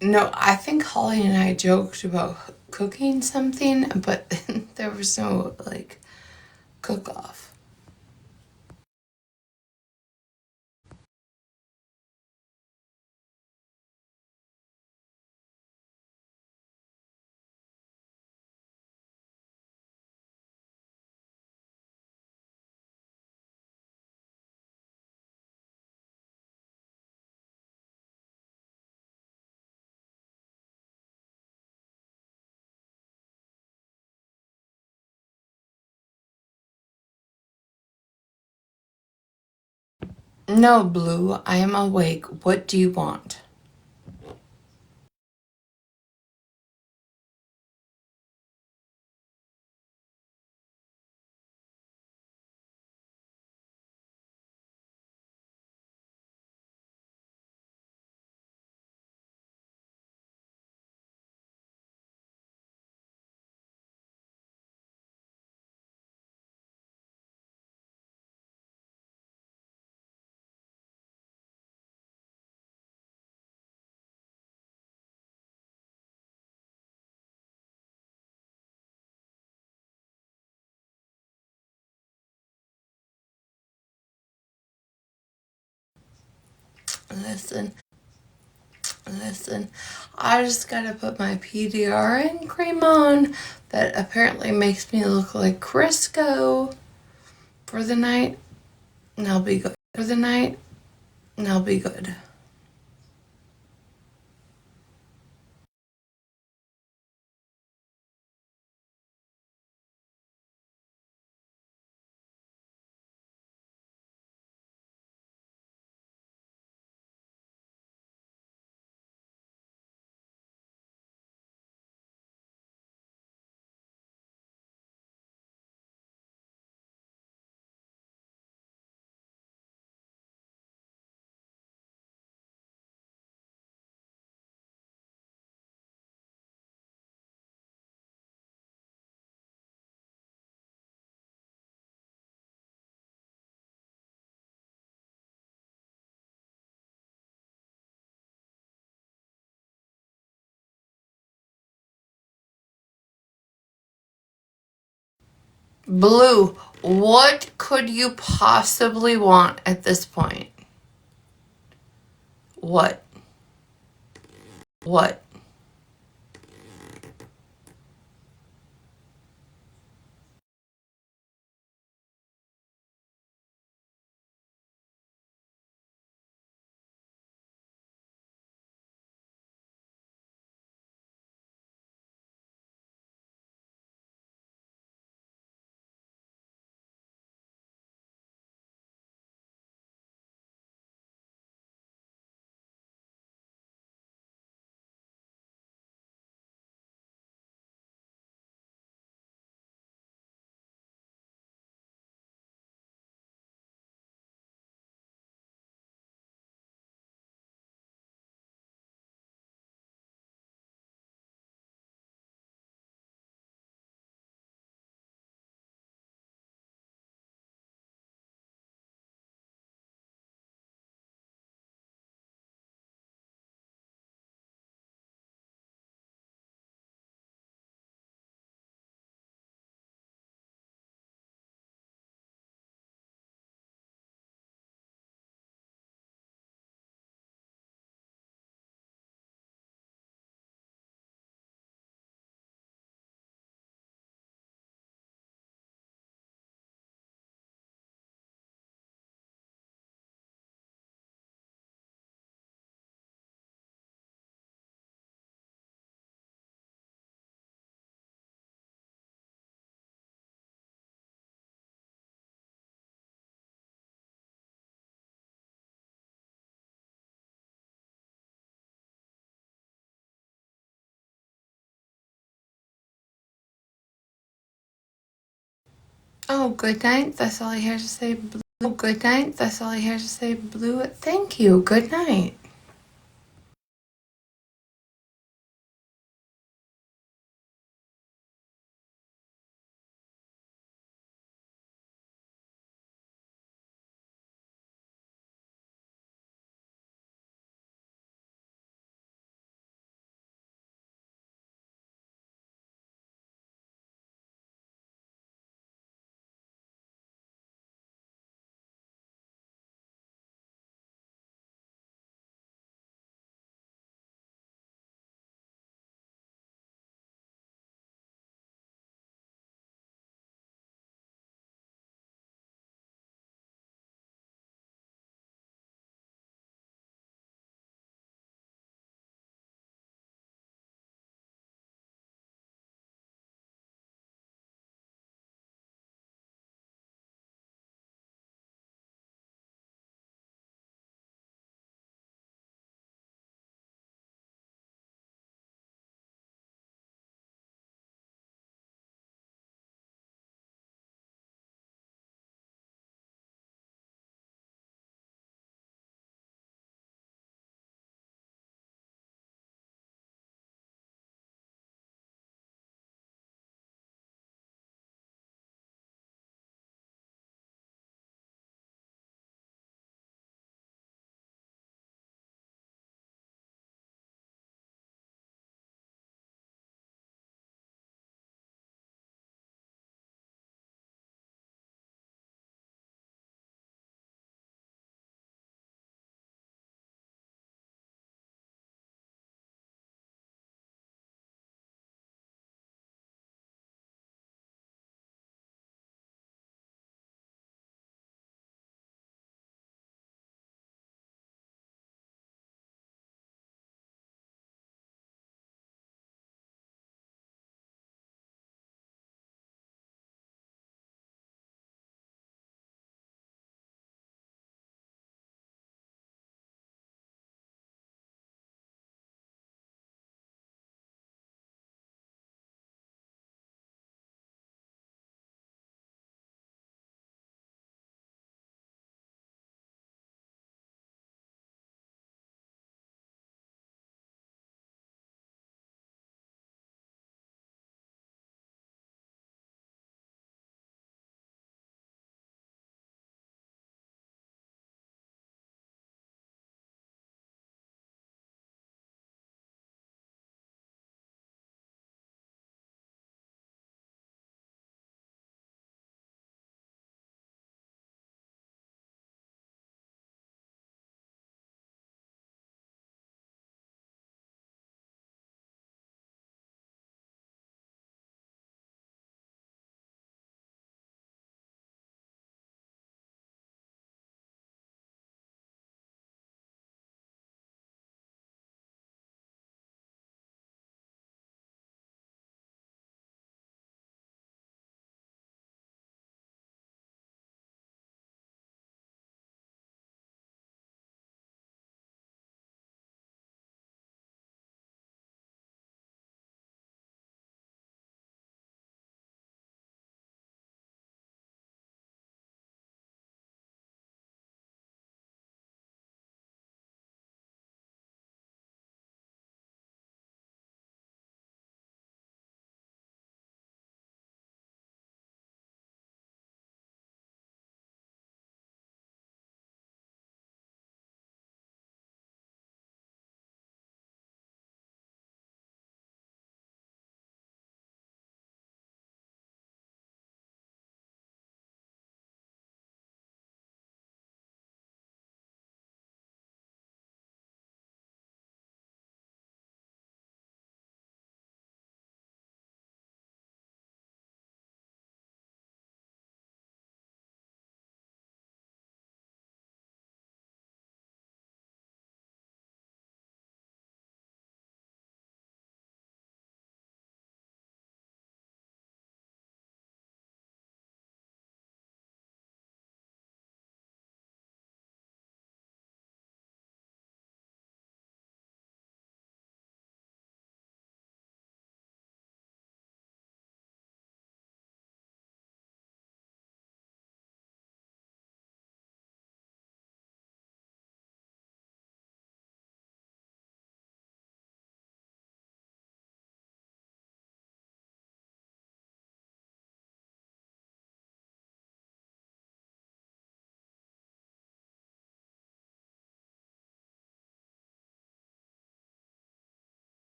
No, I think Holly and I joked about cooking something, but there was no like cook off. No, Blue, I am awake. What do you want? Listen, I just gotta put my PDRN cream on that apparently makes me look like Crisco for the night, and I'll be good. For the night, and I'll be good. Blue, what could you possibly want at this point? What? What? Oh, good night. That's all I have to say. Blue. Oh, good night. That's all I have to say. Blue. Thank you. Good night.